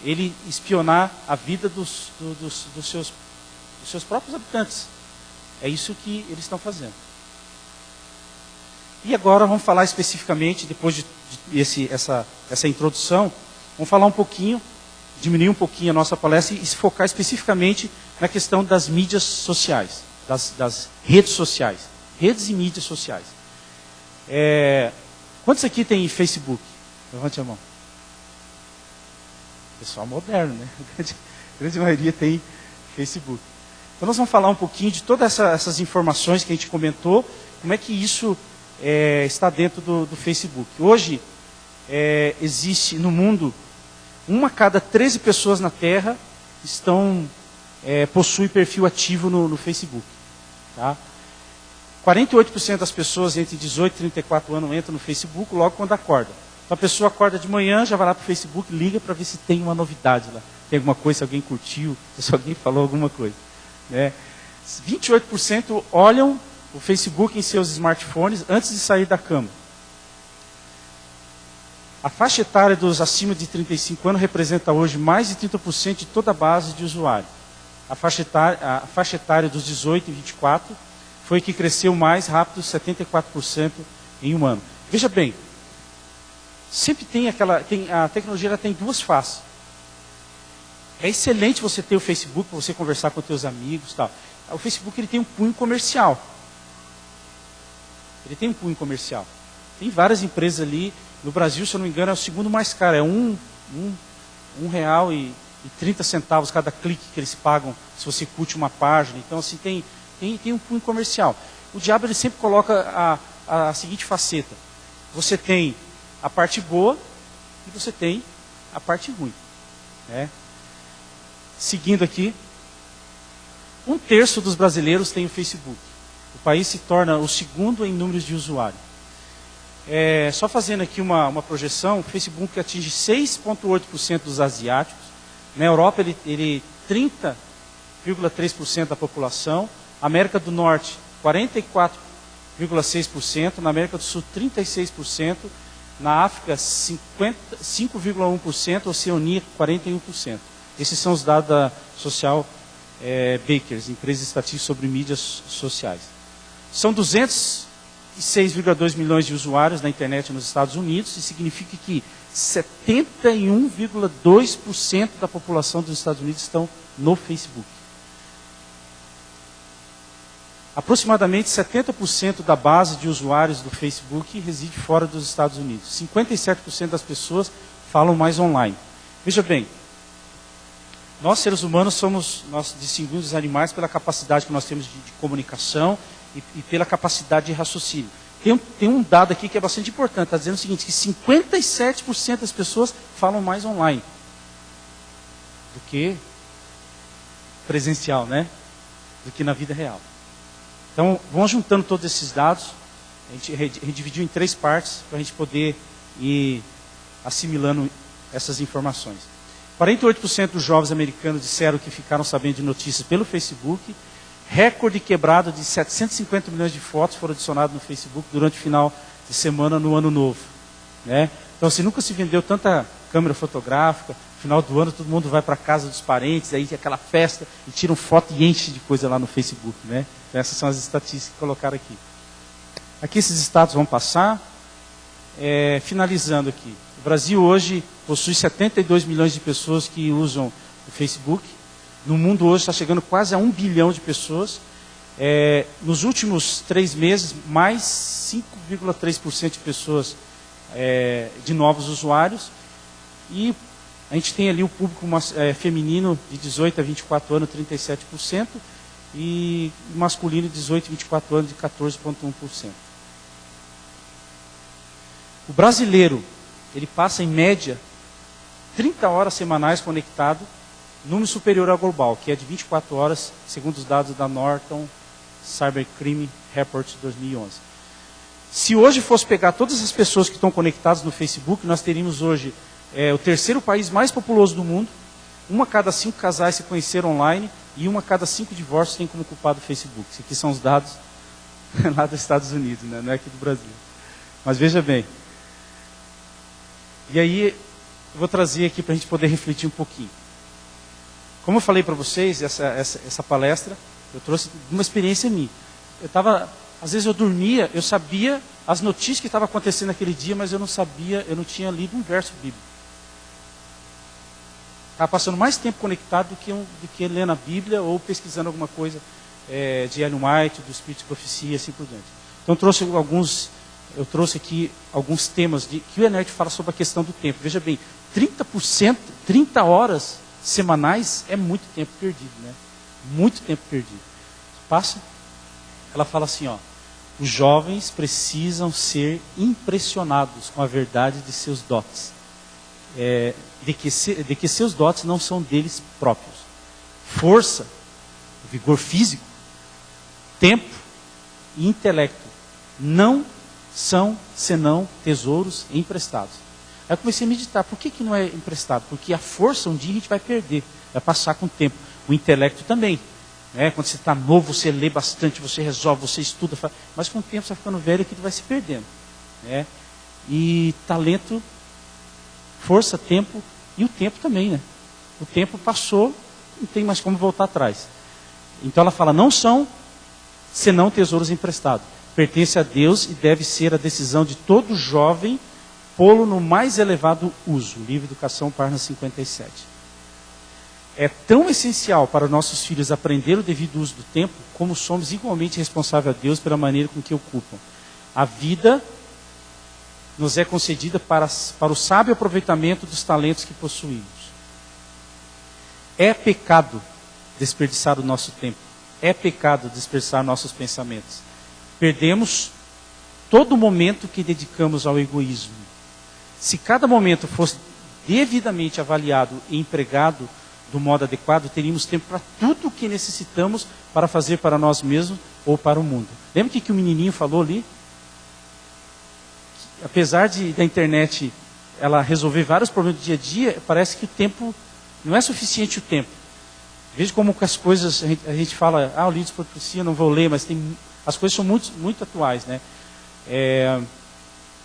ele espionar a vida dos seus próprios habitantes? É isso que eles estão fazendo. E agora vamos falar especificamente, depois de essa introdução, vamos falar um pouquinho, diminuir um pouquinho a nossa palestra e se focar especificamente na questão das mídias sociais, das redes sociais, redes e mídias sociais. Quantos aqui tem Facebook? Levante a mão. Pessoal moderno, né? A grande maioria tem Facebook. Então nós vamos falar um pouquinho de todas essas informações que a gente comentou, como é que isso está dentro do Facebook. Hoje, existe no mundo, 1 a cada 13 pessoas na Terra possui perfil ativo no Facebook. Tá? 48% das pessoas entre 18 e 34 anos entram no Facebook logo quando acorda. Então a pessoa acorda de manhã, já vai lá para o Facebook, liga para ver se tem uma novidade lá. Tem alguma coisa, se alguém curtiu, se alguém falou alguma coisa. Né? 28% olham o Facebook em seus smartphones antes de sair da cama. A faixa etária dos acima de 35 anos representa hoje mais de 30% de toda a base de usuário. A faixa etária dos 18 e 24 foi que cresceu mais rápido, 74% em um ano. Veja bem, sempre a tecnologia ela tem duas faces. É excelente você ter o Facebook para você conversar com os seus amigos, tal. O Facebook ele tem um cunho comercial. Ele tem um cunho comercial. Tem várias empresas ali. No Brasil, se eu não me engano, é o segundo mais caro. É R$1,30 cada clique que eles pagam se você curte uma página. Então, assim, tem um cunho comercial. O diabo ele sempre coloca a seguinte faceta. Você tem a parte boa e você tem a parte ruim. Né? Seguindo aqui, 1/3 dos brasileiros tem o Facebook. O país se torna o segundo em números de usuários. Só fazendo aqui uma projeção, o Facebook atinge 6,8% dos asiáticos. Na Europa, ele 30,3% da população. América do Norte, 44,6%. Na América do Sul, 36%. Na África, 5,1%. Oceania, 41%. Esses são os dados da Social Bakers, empresa estatística sobre mídias sociais. São 206,2 milhões de usuários na internet nos Estados Unidos, e significa que 71,2% da população dos Estados Unidos estão no Facebook. Aproximadamente 70% da base de usuários do Facebook reside fora dos Estados Unidos. 57% das pessoas falam mais online. Veja bem, nós seres humanos nós distinguimos os animais pela capacidade que nós temos de comunicação e pela capacidade de raciocínio. Tem um dado aqui que é bastante importante, está dizendo o seguinte, que 57% das pessoas falam mais online do que presencial, né? Do que na vida real. Então, vamos juntando todos esses dados, a gente dividiu em 3 partes, para a gente poder ir assimilando essas informações. 48% dos jovens americanos disseram que ficaram sabendo de notícias pelo Facebook. Recorde quebrado de 750 milhões de fotos foram adicionadas no Facebook durante o final de semana no ano novo. Né? Então, assim, nunca se vendeu tanta câmera fotográfica. No final do ano, todo mundo vai para a casa dos parentes, aí tem aquela festa, e tiram foto e enche de coisa lá no Facebook. Né? Então, essas são as estatísticas que colocaram aqui. Aqui esses estados vão passar. Finalizando aqui. O Brasil hoje possui 72 milhões de pessoas que usam o Facebook. No mundo hoje está chegando quase a 1 bilhão de pessoas. Nos últimos 3 meses, mais 5,3% de pessoas de novos usuários. E a gente tem ali o público feminino de 18 a 24 anos, 37%. E masculino de 18 a 24 anos, de 14,1%. O brasileiro, ele passa em média 30 horas semanais conectado, número superior ao global, que é de 24 horas, segundo os dados da Norton Cybercrime Report 2011. Se hoje fosse pegar todas as pessoas que estão conectadas no Facebook, nós teríamos hoje o 3º país mais populoso do mundo. 1 a cada 5 casais se conheceram online e 1 a cada 5 divórcios tem como culpado o Facebook. Esses aqui são os dados lá dos Estados Unidos, né? Não é aqui do Brasil. Mas veja bem. E aí, eu vou trazer aqui para a gente poder refletir um pouquinho. Como eu falei para vocês, essa palestra, eu trouxe uma experiência minha. Às vezes eu dormia, eu sabia as notícias que estavam acontecendo naquele dia, mas eu não sabia, eu não tinha lido um verso bíblico. Estava passando mais tempo conectado do que lendo a Bíblia ou pesquisando alguma coisa de Ellen White, do Espírito de Profecia e assim por diante. Então eu trouxe aqui alguns temas que o Enert fala sobre a questão do tempo. Veja bem, 30 horas semanais é muito tempo perdido, né? Muito tempo perdido. Ela fala assim, os jovens precisam ser impressionados com a verdade de seus dotes. De que seus dotes não são deles próprios. Força, vigor físico, tempo e intelecto não são senão tesouros emprestados. Aí eu comecei a meditar, por que não é emprestado? Porque a força um dia a gente vai perder, vai passar com o tempo. O intelecto também. Né? Quando você está novo, você lê bastante, você resolve, você estuda, mas com o tempo você vai ficando velho, aquilo vai se perdendo. Né? E talento, força, tempo e o tempo também. Né? O tempo passou, não tem mais como voltar atrás. Então ela fala, não são senão tesouros emprestados. Pertence a Deus e deve ser a decisão de todo jovem pô-lo no mais elevado uso. Livro Educação, página 57. É tão essencial para nossos filhos aprender o devido uso do tempo, como somos igualmente responsáveis a Deus pela maneira com que ocupam. A vida nos é concedida para o sábio aproveitamento dos talentos que possuímos. É pecado desperdiçar o nosso tempo. É pecado desperdiçar nossos pensamentos. Perdemos todo momento que dedicamos ao egoísmo. Se cada momento fosse devidamente avaliado e empregado do modo adequado, teríamos tempo para tudo o que necessitamos para fazer para nós mesmos ou para o mundo. Lembra o que o menininho falou ali? Que, apesar da internet ela resolver vários problemas do dia a dia, parece que o tempo, não é suficiente o tempo. Veja como que as coisas, a gente fala, o livro de profecia, não vou ler, mas as coisas são muito, muito atuais, né?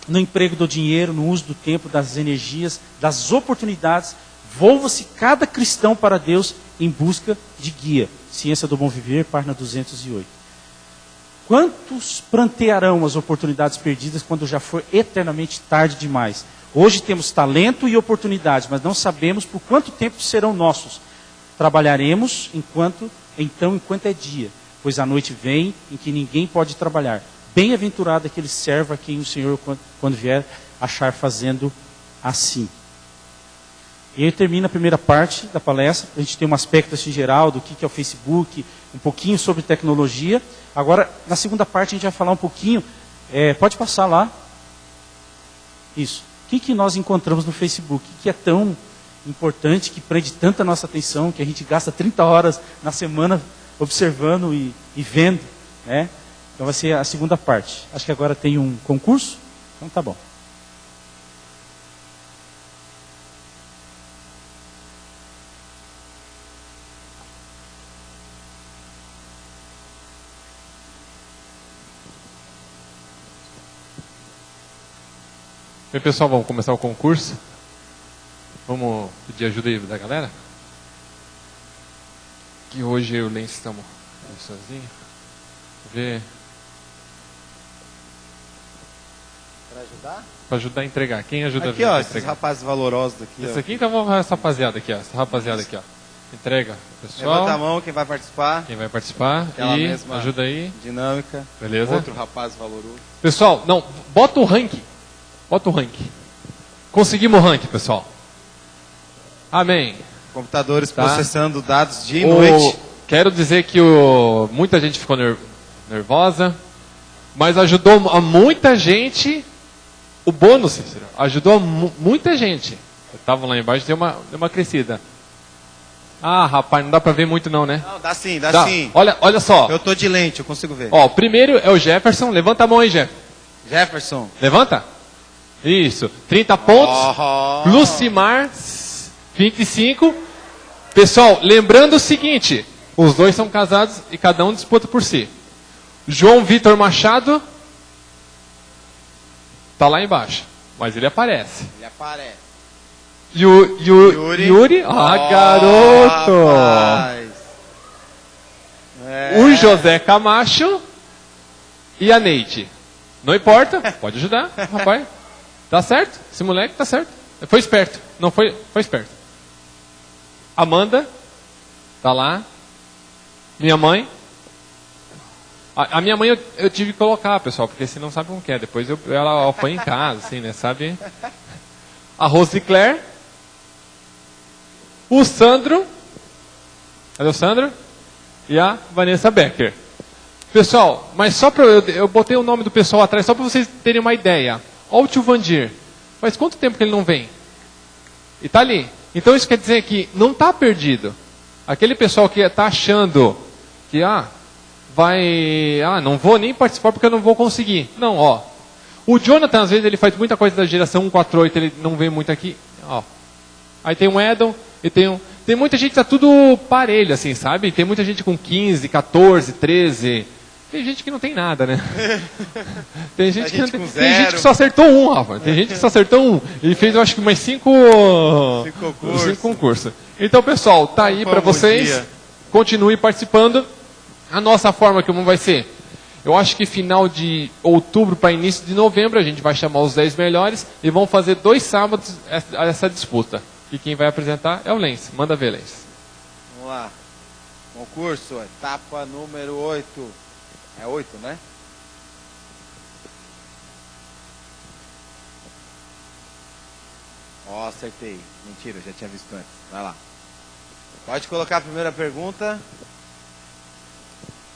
No emprego do dinheiro, no uso do tempo, das energias, das oportunidades, volva-se cada cristão para Deus em busca de guia. Ciência do Bom Viver, página 208. Quantos prantearão as oportunidades perdidas quando já for eternamente tarde demais? Hoje temos talento e oportunidades, mas não sabemos por quanto tempo serão nossos. Trabalharemos enquanto é dia, pois a noite vem em que ninguém pode trabalhar. Bem-aventurado aquele servo a quem o Senhor, quando vier, achar fazendo assim. E aí termina a primeira parte da palestra. A gente tem um aspecto assim geral do que é o Facebook, um pouquinho sobre tecnologia. Agora, na segunda parte, a gente vai falar um pouquinho. Pode passar lá. Isso. O que nós encontramos no Facebook? O que é tão importante, que prende tanta nossa atenção, que a gente gasta 30 horas na semana observando e vendo, né? Então vai ser a segunda parte. Acho que agora tem um concurso. Então tá bom. Bem, pessoal, vamos começar o concurso. Vamos pedir ajuda aí da galera? Que hoje eu e o Lenz estamos sozinhos. Ver. Para ajudar? Para ajudar a entregar. Quem ajuda aqui, a entregar? Esses rapazes valorosos daqui. Esse aqui, então vamos essa rapaziada aqui, ó. Essa rapaziada aqui, ó. Entrega, pessoal. Levanta a mão, quem vai participar. Quem vai participar. Aquela e mesma ajuda aí. Dinâmica. Beleza. Outro rapaz valoroso. Pessoal, não, bota o ranking. Bota o ranking. Conseguimos o ranking, pessoal. Amém. Computadores processando dados dia e noite. Quero dizer que muita gente ficou nervosa, mas ajudou a muita gente. O bônus, Cícero, ajudou muita gente. Estavam lá embaixo, deu uma crescida. Ah, rapaz, não dá pra ver muito não, né? Não, dá sim, dá sim. Olha só. Eu tô de lente, eu consigo ver. Ó, primeiro é o Jefferson. Levanta a mão aí, Jefferson. Levanta. Isso. 30 pontos. Lucimar, 25. Pessoal, lembrando o seguinte. Os dois são casados e cada um disputa por si. João Vitor Machado tá lá embaixo, mas ele aparece. Ele aparece. Yuri. Garoto! O José Camacho e a Neide. Não importa, pode ajudar, rapaz. Tá certo? Esse moleque tá certo. Foi esperto. Não foi esperto. Amanda tá lá. Minha mãe. A minha mãe eu tive que colocar, pessoal, porque senão sabe como que é. Depois ela apanha em casa, assim, né? Sabe? A Rose Claire. O Sandro. Cadê o Sandro? E a Vanessa Becker. Pessoal, mas só para eu botei o nome do pessoal atrás, só para vocês terem uma ideia. Olha o tio Vandir. Faz quanto tempo que ele não vem? E tá ali. Então isso quer dizer que não está perdido. Aquele pessoal que está achando que não vou nem participar porque eu não vou conseguir. Não, ó. O Jonathan, às vezes, ele faz muita coisa da geração 148, ele não vem muito aqui. Ó. Aí tem um Edon, e tem muita gente que tá tudo parelho, assim, sabe? Tem muita gente com 15, 14, 13. Tem gente que não tem nada, né? Tem gente que só acertou um, Rafa. Tem gente que só acertou um. Ele fez, eu acho que mais 5 concursos. Então, pessoal, tá aí para vocês. Continue participando. A nossa forma como vai ser? Eu acho que final de outubro para início de novembro a gente vai chamar os 10 melhores e vamos fazer 2 sábados essa disputa. E quem vai apresentar é o Lenz. Manda ver, Lenz. Vamos lá. Concurso, etapa número 8. É 8, né? Ó, acertei. Mentira, eu já tinha visto antes. Vai lá. Pode colocar a primeira pergunta.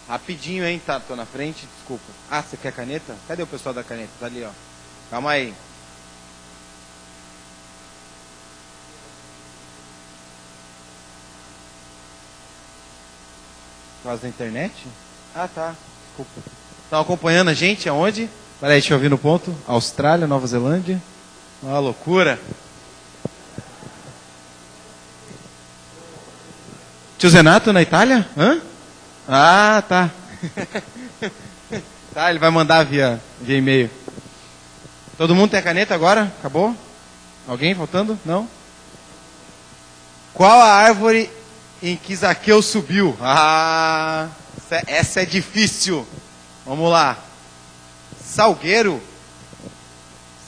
Rapidinho, hein? Tá, tô na frente, desculpa. Ah, você quer caneta? Cadê o pessoal da caneta? Tá ali, ó. Calma aí. Por causa da internet? Ah, tá. Desculpa. Estão acompanhando a gente aonde? Peraí, deixa eu ouvir no ponto. Austrália, Nova Zelândia. Uma loucura. Tio Zenato na Itália? Hã? Ah, tá. Tá, ele vai mandar via e-mail. Todo mundo tem a caneta agora? Acabou? Alguém faltando? Não? Qual a árvore em que Zaqueu subiu? Ah, essa é difícil. Vamos lá. Salgueiro?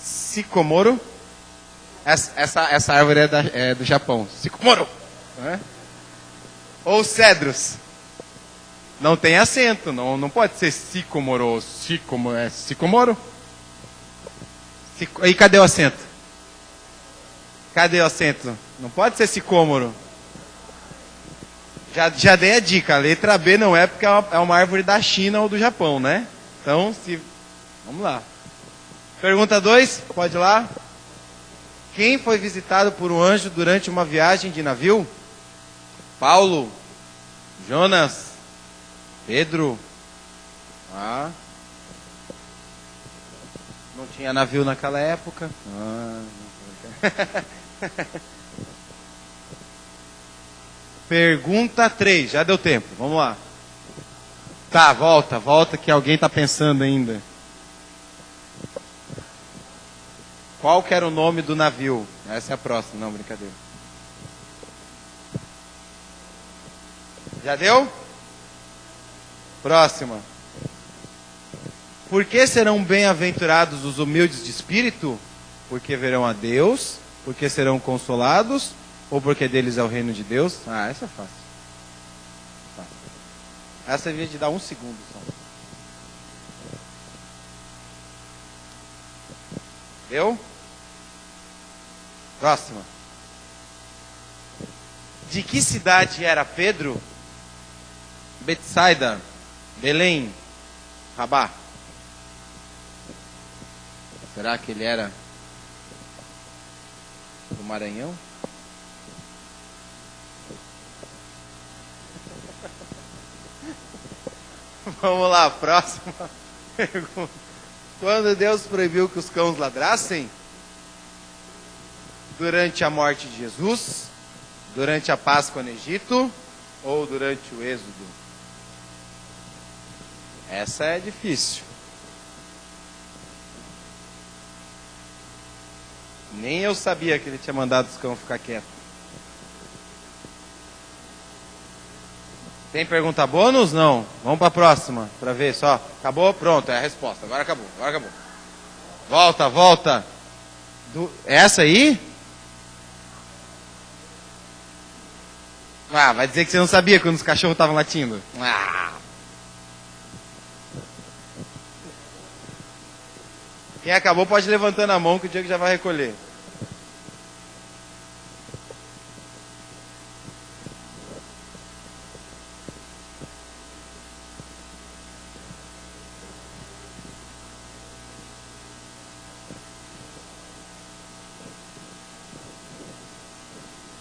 Sicomoro? Essa árvore é do Japão. Sicomoro. É? Ou cedros? Não tem acento. Não pode ser sicomoro. É sicomoro? E cadê o acento? Cadê o acento? Não pode ser sicômoro. Já dei a dica. A letra B não é porque é uma árvore da China ou do Japão, né? Então, vamos lá. Pergunta 2, pode ir lá. Quem foi visitado por um anjo durante uma viagem de navio? Paulo, Jonas, Pedro. Ah. Não tinha navio naquela época. Pergunta 3, já deu tempo, vamos lá. Tá, volta que alguém está pensando ainda. Qual que era o nome do navio? Essa é a próxima, não, brincadeira. Já deu? Próxima. Por que serão bem-aventurados os humildes de espírito? Porque verão a Deus, porque serão consolados, ou porque deles é o reino de Deus? Ah, essa é fácil. Essa devia de dar 1 segundo só. Deu? Próxima. De que cidade era Pedro? Betsaida, Belém, Rabá. Será que ele era do Maranhão? Vamos lá, próxima pergunta. Quando Deus proibiu que os cães ladrassem? Durante a morte de Jesus? Durante a Páscoa no Egito? Ou durante o Êxodo? Essa é difícil. Nem eu sabia que ele tinha mandado os cães ficar quietos. Tem pergunta bônus? Não. Vamos para a próxima, para ver só. Acabou? Pronto, é a resposta. Agora acabou. Volta. Essa aí? Ah, vai dizer que você não sabia quando os cachorros estavam latindo. Ah. Quem acabou pode ir levantando a mão que o Diego já vai recolher.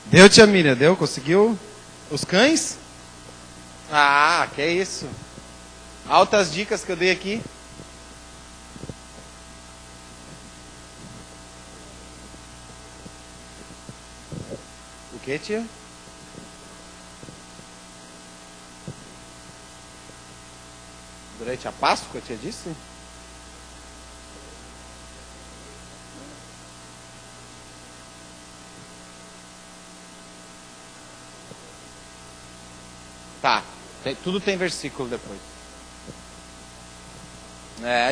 Deu, tia Miriam? Deu? Conseguiu? Os cães? Ah, que isso. Altas dicas que eu dei aqui. O que, tia? Durante a Páscoa, tia disse? Tá, tudo tem versículo depois.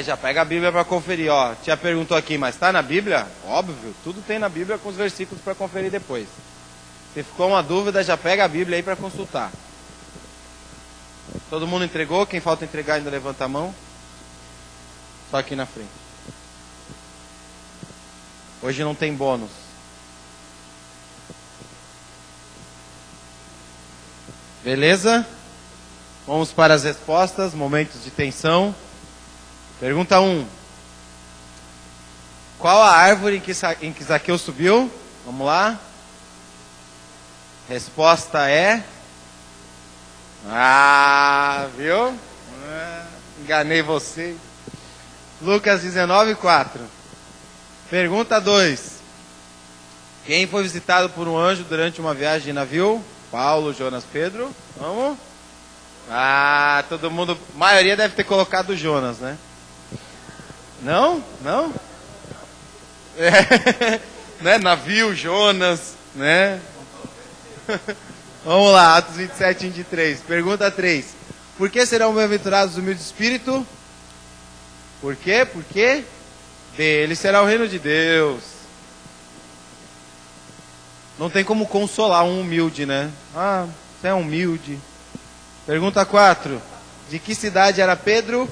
Já pega a Bíblia para conferir, ó. Tia perguntou aqui, mas está na Bíblia? Óbvio, tudo tem na Bíblia com os versículos para conferir depois. Se ficou uma dúvida, já pega a Bíblia aí para consultar. Todo mundo entregou? Quem falta entregar ainda levanta a mão. Só aqui na frente. Hoje não tem bônus. Beleza? Vamos para as respostas, momentos de tensão. Pergunta 1. Qual a árvore em que Zaqueu subiu? Vamos lá. Resposta é... Ah, viu? Enganei você. Lucas 19:4. Pergunta 2. Quem foi visitado por um anjo durante uma viagem de navio? Paulo, Jonas, Pedro. Vamos? Ah, todo mundo... A maioria deve ter colocado o Jonas, né? Não? Não? É, né? Navio, Jonas, né? Vamos lá, Atos 27, 23. Pergunta 3. Por que serão bem-aventurados os humildes de espírito? Por quê? Porque dele será o reino de Deus. Não tem como consolar um humilde, né? Ah, você é humilde. Pergunta 4. De que cidade era Pedro?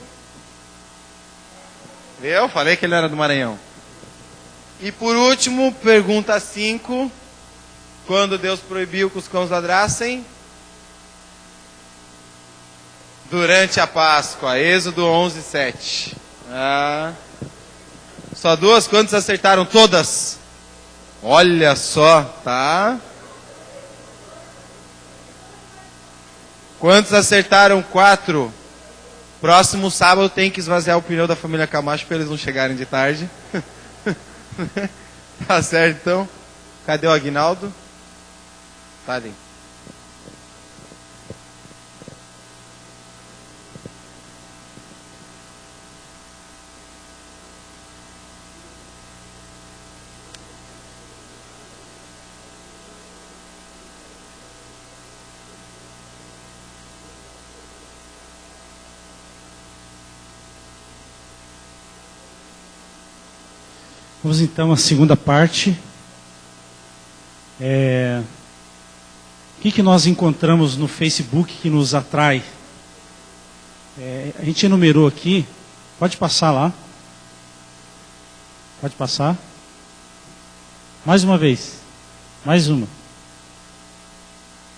Eu falei que ele era do Maranhão. E por último, pergunta 5. Quando Deus proibiu que os cães ladrassem? Durante a Páscoa. Êxodo 11, 7. Ah. Só 2? Quantos acertaram? Todas? Olha só, tá? Quantos acertaram? 4? Próximo sábado tem que esvaziar o pneu da família Camacho para eles não chegarem de tarde. Tá certo, então? Cadê o Aguinaldo? Tá ali. Vamos então à segunda parte. O que nós encontramos no Facebook que nos atrai? A gente enumerou aqui. Pode passar lá. Pode passar. Mais uma vez. Mais uma.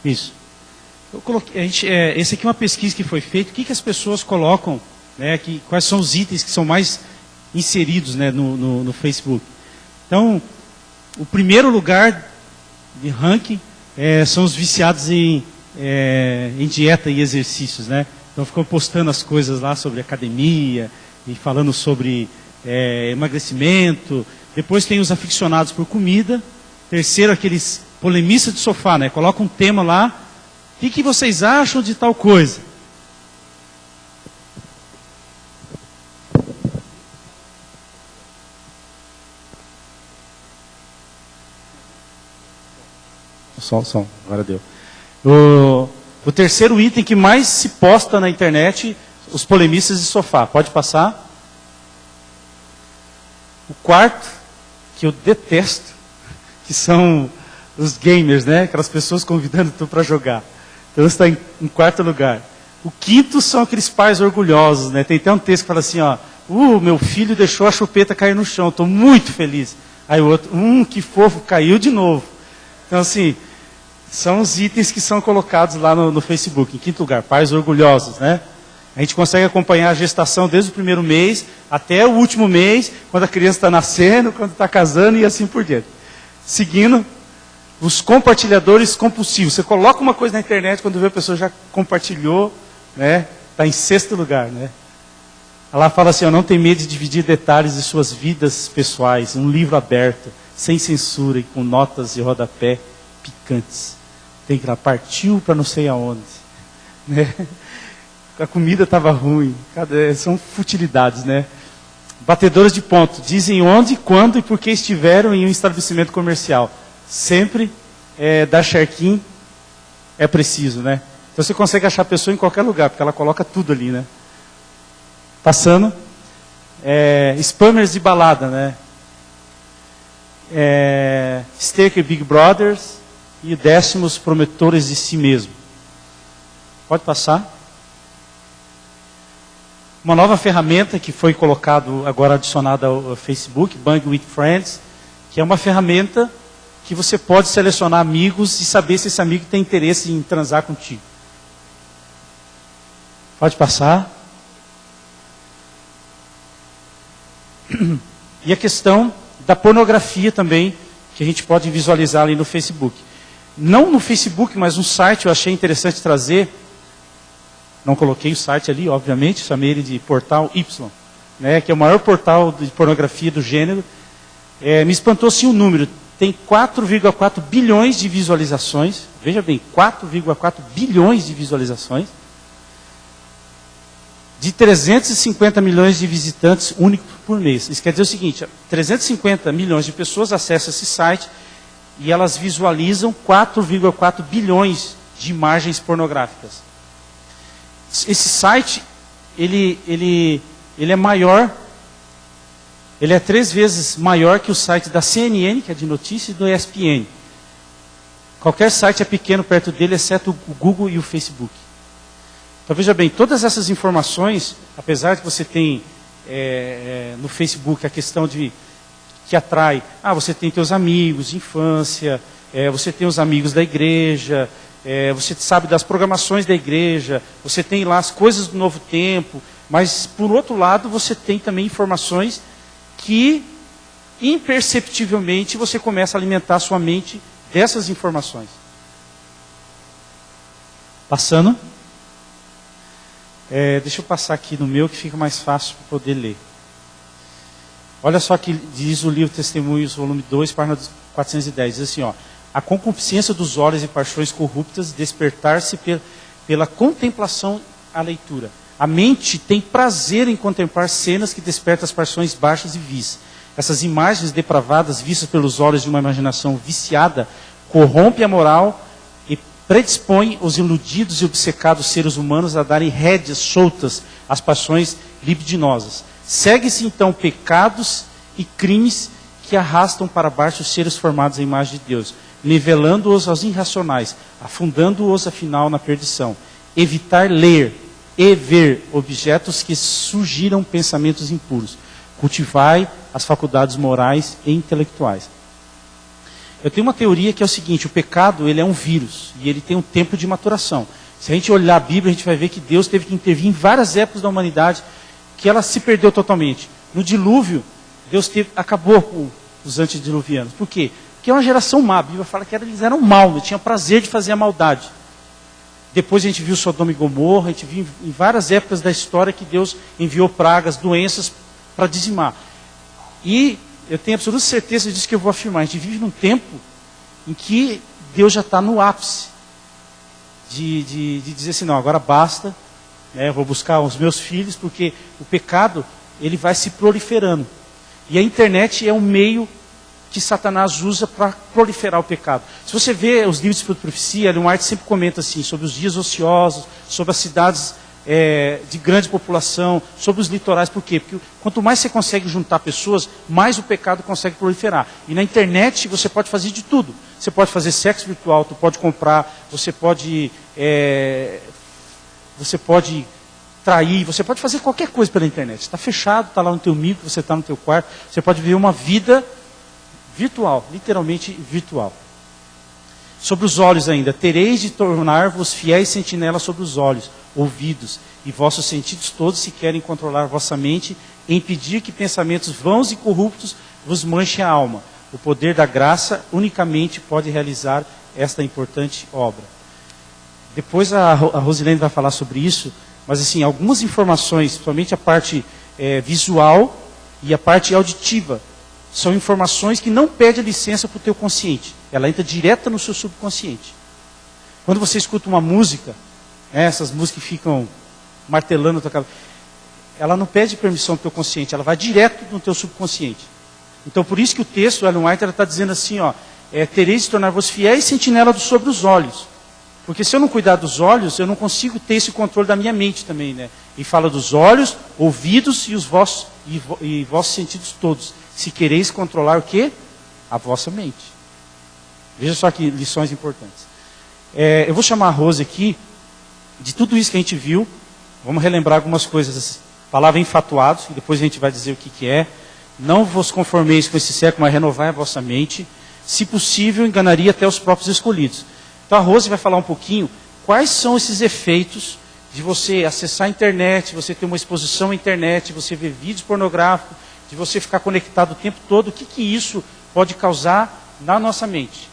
Isso. Eu coloquei, esse aqui é uma pesquisa que foi feita. O que as pessoas colocam, né, quais são os itens que são mais inseridos, né, no Facebook. Então, o primeiro lugar de ranking são os viciados em dieta e exercícios, né? Então ficam postando as coisas lá sobre academia e falando sobre emagrecimento. Depois tem os aficionados por comida. Terceiro, aqueles polemistas de sofá, né? Coloca um tema lá. O que vocês acham de tal coisa? Som, agora deu. O terceiro item que mais se posta na internet, os polemistas de sofá. Pode passar. O quarto, que eu detesto, que são os gamers, né? Aquelas pessoas convidando tu para jogar. Então está em quarto lugar. O quinto são aqueles pais orgulhosos, né? Tem até um texto que fala assim, ó, meu filho deixou a chupeta cair no chão, estou muito feliz. Aí o outro, que fofo, caiu de novo. Então assim, são os itens que são colocados lá no Facebook. Em quinto lugar, pais orgulhosos, né? A gente consegue acompanhar a gestação desde o primeiro mês até o último mês, quando a criança está nascendo, quando está casando e assim por diante. Seguindo, os compartilhadores compulsivos. Você coloca uma coisa na internet, quando vê a pessoa já compartilhou, né? Está em sexto lugar, né? Ela fala assim, não tem medo de dividir detalhes de suas vidas pessoais, um livro aberto, sem censura e com notas de rodapé picantes. Tem que ir lá, partiu para não sei aonde, né? A comida estava ruim, são futilidades, né? Batedores de ponto, dizem onde, quando e por que estiveram em um estabelecimento comercial. Sempre dar check-in é preciso, né? Então você consegue achar a pessoa em qualquer lugar, porque ela coloca tudo ali, né? Passando, spammers de balada, né? Staker Big Brothers e 10º prometores de si mesmo. Pode passar. Uma nova ferramenta que foi colocado agora adicionada ao Facebook, Bang with Friends, que é uma ferramenta que você pode selecionar amigos e saber se esse amigo tem interesse em transar contigo. Pode passar. E a questão da pornografia também, que a gente pode visualizar ali no Facebook. Não no Facebook, mas no site eu achei interessante trazer. Não coloquei o site ali, obviamente, chamei ele de Portal Y, né, que é o maior portal de pornografia do gênero. Me espantou sim o número. tem 4,4 bilhões de visualizações. Veja bem, 4,4 bilhões de visualizações. De 350 milhões de visitantes únicos por mês. Isso quer dizer o seguinte, 350 milhões de pessoas acessam esse site e elas visualizam 4,4 bilhões de imagens pornográficas. Esse site, ele é maior, ele é 3 vezes maior que o site da CNN, que é de notícias, e do ESPN. Qualquer site é pequeno perto dele, exceto o Google e o Facebook. Então veja bem, todas essas informações, apesar de que você tem no Facebook a questão de que atrai, você tem teus amigos de infância, você tem os amigos da igreja, você sabe das programações da igreja, você tem lá as coisas do novo tempo, mas por outro lado você tem também informações que imperceptivelmente você começa a alimentar a sua mente dessas informações. Passando. Deixa eu passar aqui no meu que fica mais fácil para poder ler. Olha só que diz o livro Testemunhos, volume 2, página 410. Diz assim, a concupiscência dos olhos e paixões corruptas despertar-se pela contemplação à leitura. A mente tem prazer em contemplar cenas que despertam as paixões baixas e vis. Essas imagens depravadas vistas pelos olhos de uma imaginação viciada corrompem a moral e predispõe os iludidos e obcecados seres humanos a darem rédeas soltas às paixões libidinosas. Segue-se então pecados e crimes que arrastam para baixo os seres formados à imagem de Deus, nivelando-os aos irracionais, afundando-os afinal na perdição. Evitar ler e ver objetos que surgiram pensamentos impuros. Cultivai as faculdades morais e intelectuais. Eu tenho uma teoria que é o seguinte, o pecado ele é um vírus e ele tem um tempo de maturação. Se a gente olhar a Bíblia, a gente vai ver que Deus teve que intervir em várias épocas da humanidade que ela se perdeu totalmente. No dilúvio, Deus acabou com os antediluvianos. Por quê? Porque é uma geração má. A Bíblia fala que eles eram maus, eles tinham prazer de fazer a maldade. Depois a gente viu Sodoma e Gomorra, a gente viu em várias épocas da história que Deus enviou pragas, doenças para dizimar. E eu tenho absoluta certeza disso que eu vou afirmar. A gente vive num tempo em que Deus já está no ápice de dizer assim, não, agora basta, eu vou buscar os meus filhos, porque o pecado ele vai se proliferando. E a internet é um meio que Satanás usa para proliferar o pecado. Se você vê os livros de profecia, Ellen White sempre comenta assim, sobre os dias ociosos, sobre as cidades de grande população, sobre os litorais. Por quê? Porque quanto mais você consegue juntar pessoas, mais o pecado consegue proliferar. E na internet você pode fazer de tudo. Você pode fazer sexo virtual, tu pode comprar, você pode trair, você pode fazer qualquer coisa pela internet. Está fechado, está lá no teu micro, você está no teu quarto, você pode viver uma vida virtual, literalmente virtual. Sobre os olhos ainda, tereis de tornar-vos fiéis sentinelas sobre os olhos, ouvidos, e vossos sentidos todos se querem controlar vossa mente, e impedir que pensamentos vãos e corruptos vos manchem a alma. O poder da graça unicamente pode realizar esta importante obra. Depois a Rosilene vai falar sobre isso, mas assim, algumas informações, somente a parte visual e a parte auditiva, são informações que não pedem licença para o teu consciente. Ela entra direta no seu subconsciente. Quando você escuta uma música, essas músicas que ficam martelando a tua cabeça, ela não pede permissão do teu consciente, ela vai direto no teu subconsciente. Então por isso que o texto, Ellen White, ela está dizendo assim, tereis de tornar-vos fiéis sentinela sobre os olhos. Porque se eu não cuidar dos olhos, eu não consigo ter esse controle da minha mente também, né? E fala dos olhos, ouvidos e os vossos sentidos todos. Se quereis controlar o quê? A vossa mente. Veja só que lições importantes. Eu vou chamar a Rose aqui, de tudo isso que a gente viu, vamos relembrar algumas coisas. Palavra enfatuados, e depois a gente vai dizer o que é. Não vos conformeis com esse século, mas renovai a vossa mente. Se possível, enganaria até os próprios escolhidos. Então a Rose vai falar um pouquinho quais são esses efeitos de você acessar a internet, você ter uma exposição à internet, você ver vídeos pornográficos, de você ficar conectado o tempo todo, o que isso pode causar na nossa mente.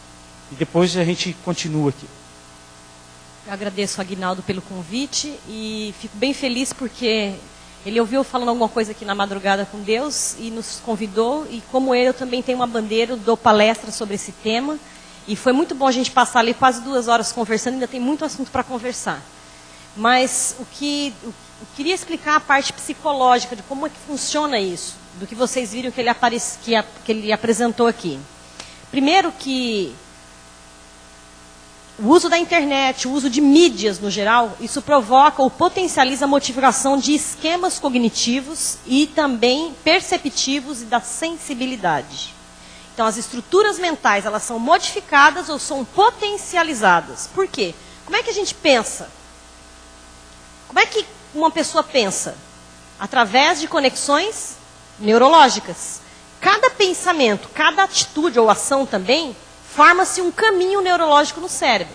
E depois a gente continua aqui. Eu agradeço ao Aguinaldo pelo convite e fico bem feliz porque Ele ouviu falando alguma coisa aqui na madrugada com Deus e nos convidou. E como ele, eu também tenho uma bandeira, eu dou palestra sobre esse tema. E foi muito bom a gente passar ali quase 2 horas conversando, ainda tem muito assunto para conversar. Mas eu queria explicar a parte psicológica de como é que funciona isso, do que vocês viram que ele apresentou aqui. Primeiro que o uso da internet, o uso de mídias no geral, isso provoca ou potencializa a modificação de esquemas cognitivos e também perceptivos e da sensibilidade. Então, as estruturas mentais, elas são modificadas ou são potencializadas. Por quê? Como é que a gente pensa? Como é que uma pessoa pensa? Através de conexões neurológicas. Cada pensamento, cada atitude ou ação também, forma-se um caminho neurológico no cérebro.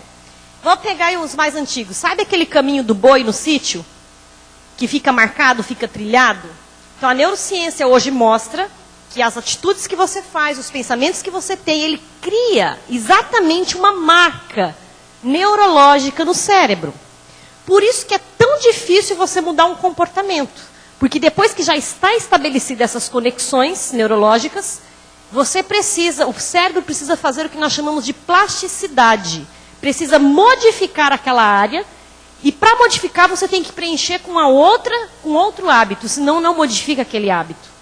Vamos pegar aí os mais antigos. Sabe aquele caminho do boi no sítio? Que fica marcado, fica trilhado? Então, a neurociência hoje mostra que as atitudes que você faz, os pensamentos que você tem, ele cria exatamente uma marca neurológica no cérebro. Por isso que é tão difícil você mudar um comportamento. Porque depois que já está estabelecida essas conexões neurológicas, o cérebro precisa fazer o que nós chamamos de plasticidade. Precisa modificar aquela área. E para modificar, você tem que preencher com outro hábito, senão não modifica aquele hábito.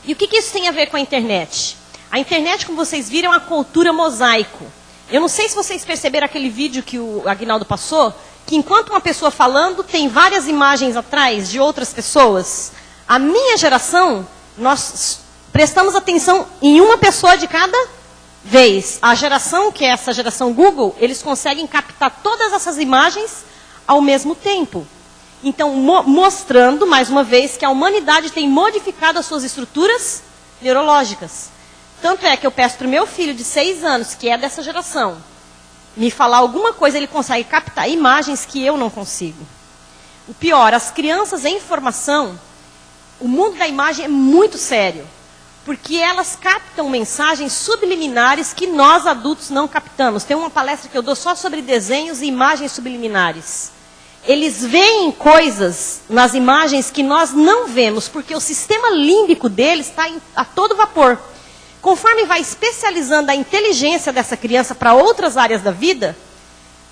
E o que isso tem a ver com a internet? A internet, como vocês viram, é uma cultura mosaico. Eu não sei se vocês perceberam aquele vídeo que o Aguinaldo passou, que enquanto uma pessoa falando, tem várias imagens atrás de outras pessoas. A minha geração, nós prestamos atenção em uma pessoa de cada vez. A geração, que é essa geração Google, eles conseguem captar todas essas imagens ao mesmo tempo. Então, mostrando, mais uma vez, que a humanidade tem modificado as suas estruturas neurológicas. Tanto é que eu peço para o meu filho de 6 anos, que é dessa geração, me falar alguma coisa, ele consegue captar imagens que eu não consigo. O pior, as crianças em formação, o mundo da imagem é muito sério. Porque elas captam mensagens subliminares que nós adultos não captamos. Tem uma palestra que eu dou só sobre desenhos e imagens subliminares. Eles veem coisas nas imagens que nós não vemos, porque o sistema límbico deles está a todo vapor. Conforme vai especializando a inteligência dessa criança para outras áreas da vida,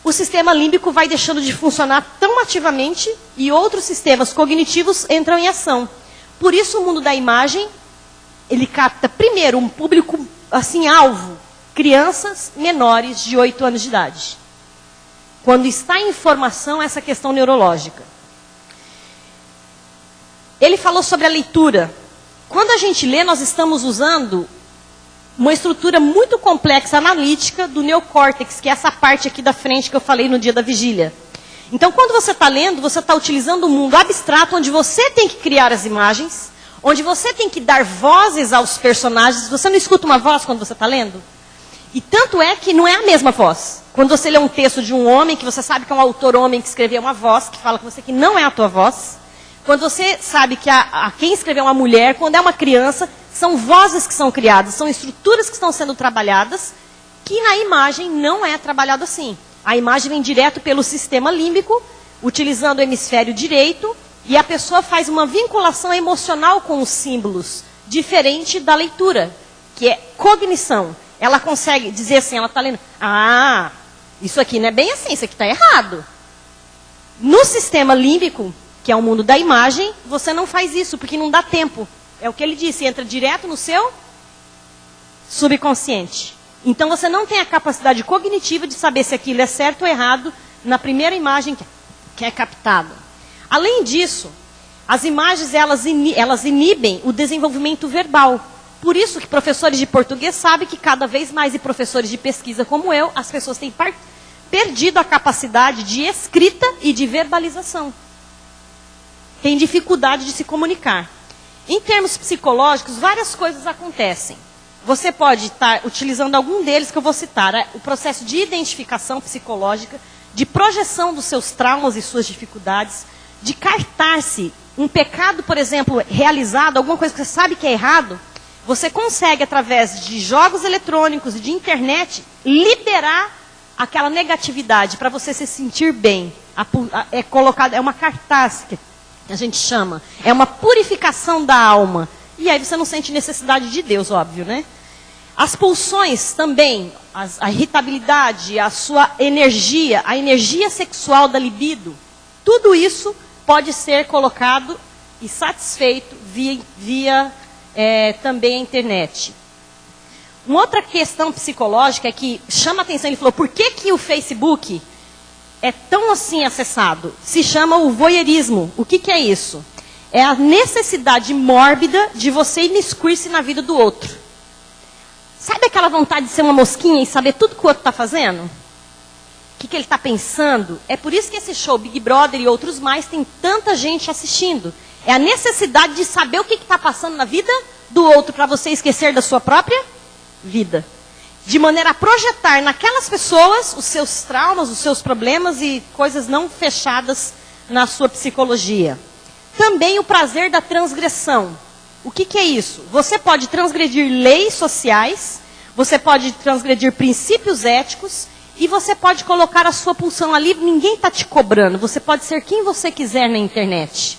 o sistema límbico vai deixando de funcionar tão ativamente e outros sistemas cognitivos entram em ação. Por isso o mundo da imagem, ele capta primeiro um público assim alvo, crianças menores de 8 anos de idade. Quando está em formação essa questão neurológica. Ele falou sobre a leitura. Quando a gente lê, nós estamos usando uma estrutura muito complexa, analítica, do neocórtex, que é essa parte aqui da frente que eu falei no dia da vigília. Então, quando você está lendo, você está utilizando um mundo abstrato, onde você tem que criar as imagens, onde você tem que dar vozes aos personagens. Você não escuta uma voz quando você está lendo? E tanto é que não é a mesma voz. Quando você lê um texto de um homem, que você sabe que é um autor homem que escreveu uma voz, que fala com você que não é a tua voz. Quando você sabe que quem escreveu uma mulher, quando é uma criança, são vozes que são criadas, são estruturas que estão sendo trabalhadas, que na imagem não é trabalhado assim. A imagem vem direto pelo sistema límbico, utilizando o hemisfério direito, e a pessoa faz uma vinculação emocional com os símbolos, diferente da leitura, que é cognição. Ela consegue dizer assim, ela está lendo, isso aqui não é bem assim, isso aqui está errado. No sistema límbico, que é o mundo da imagem, você não faz isso, porque não dá tempo. É o que ele disse, entra direto no seu subconsciente. Então você não tem a capacidade cognitiva de saber se aquilo é certo ou errado na primeira imagem que é captada. Além disso, as imagens elas inibem o desenvolvimento verbal. Por isso que professores de português sabem que cada vez mais, e professores de pesquisa como eu, as pessoas têm perdido a capacidade de escrita e de verbalização. Tem dificuldade de se comunicar. Em termos psicológicos, várias coisas acontecem. Você pode estar utilizando algum deles que eu vou citar. O processo de identificação psicológica, de projeção dos seus traumas e suas dificuldades, de cartar-se um pecado, por exemplo, realizado, alguma coisa que você sabe que é errado, você consegue, através de jogos eletrônicos e de internet, liberar aquela negatividade para você se sentir bem. É uma cartaz a gente chama. É uma purificação da alma. E aí você não sente necessidade de Deus, óbvio, né? As pulsões também, a irritabilidade, a sua energia, a energia sexual da libido, tudo isso pode ser colocado e satisfeito via também a internet. Uma outra questão psicológica é que chama a atenção, ele falou, por que o Facebook é tão assim acessado? Se chama o voyeurismo. O que é isso? É a necessidade mórbida de você imiscuir-se na vida do outro. Sabe aquela vontade de ser uma mosquinha e saber tudo que o outro está fazendo? O que ele está pensando? É por isso que esse show Big Brother e outros mais tem tanta gente assistindo. É a necessidade de saber o que está passando na vida do outro para você esquecer da sua própria vida. De maneira a projetar naquelas pessoas os seus traumas, os seus problemas e coisas não fechadas na sua psicologia. Também o prazer da transgressão. O que é isso? Você pode transgredir leis sociais, você pode transgredir princípios éticos e você pode colocar a sua pulsão ali, ninguém está te cobrando. Você pode ser quem você quiser na internet.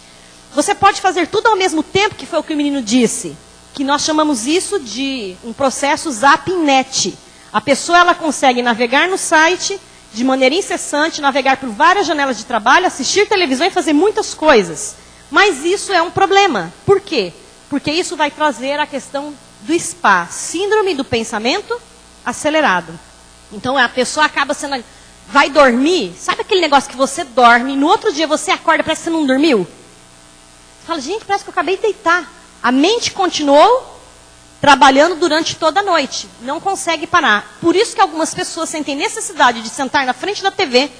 Você pode fazer tudo ao mesmo tempo, que foi o que o menino disse. Que nós chamamos isso de um processo zapping-net. A pessoa ela consegue navegar no site de maneira incessante, navegar por várias janelas de trabalho, assistir televisão e fazer muitas coisas. Mas isso é um problema. Por quê? Porque isso vai trazer a questão do SPA, síndrome do pensamento acelerado. Então a pessoa acaba sendo, vai dormir, sabe aquele negócio que você dorme, no outro dia você acorda, parece que você não dormiu? Você fala, gente, parece que eu acabei de deitar. A mente continuou trabalhando durante toda a noite, não consegue parar. Por isso que algumas pessoas sentem necessidade de sentar na frente da TV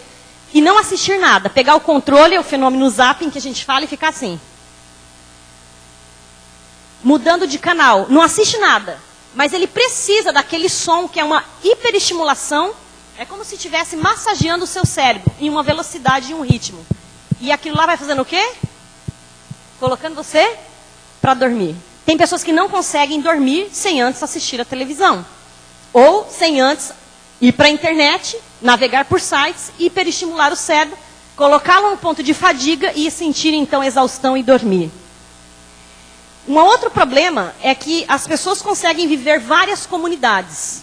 e não assistir nada. Pegar o controle, o fenômeno zapping que a gente fala e ficar assim. Mudando de canal, não assiste nada. Mas ele precisa daquele som que é uma hiperestimulação. É como se estivesse massageando o seu cérebro em uma velocidade e um ritmo. E aquilo lá vai fazendo o quê? Colocando você para dormir. Tem pessoas que não conseguem dormir sem antes assistir a televisão. Ou sem antes ir para a internet, navegar por sites, hiperestimular o cérebro, colocá-lo no ponto de fadiga e sentir então exaustão e dormir. Um outro problema é que as pessoas conseguem viver várias comunidades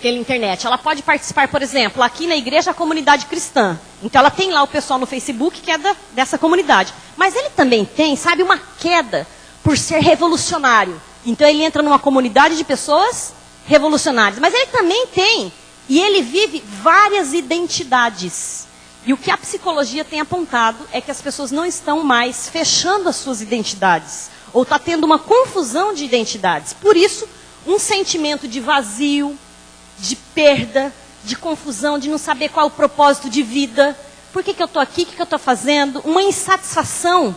pela internet. Ela pode participar, por exemplo, aqui na igreja, a comunidade cristã. Então ela tem lá o pessoal no Facebook que é dessa comunidade. Mas ele também tem, sabe, uma queda por ser revolucionário. Então ele entra numa comunidade de pessoas revolucionárias. Mas ele também tem, e ele vive várias identidades. E o que a psicologia tem apontado é que as pessoas não estão mais fechando as suas identidades. Ou está tendo uma confusão de identidades. Por isso, um sentimento de vazio, de perda, de confusão, de não saber qual é o propósito de vida. Por que eu estou aqui? O que eu estou fazendo? Uma insatisfação.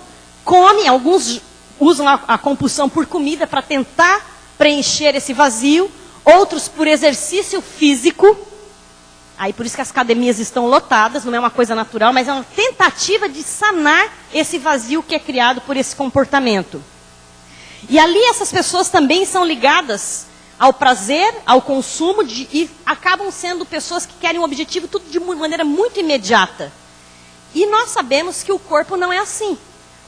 Alguns usam a compulsão por comida para tentar preencher esse vazio. Outros por exercício físico. Aí por isso que as academias estão lotadas, não é uma coisa natural, mas é uma tentativa de sanar esse vazio que é criado por esse comportamento. E ali essas pessoas também são ligadas ao prazer, ao consumo, e acabam sendo pessoas que querem um objetivo tudo de maneira muito imediata. E nós sabemos que o corpo não é assim.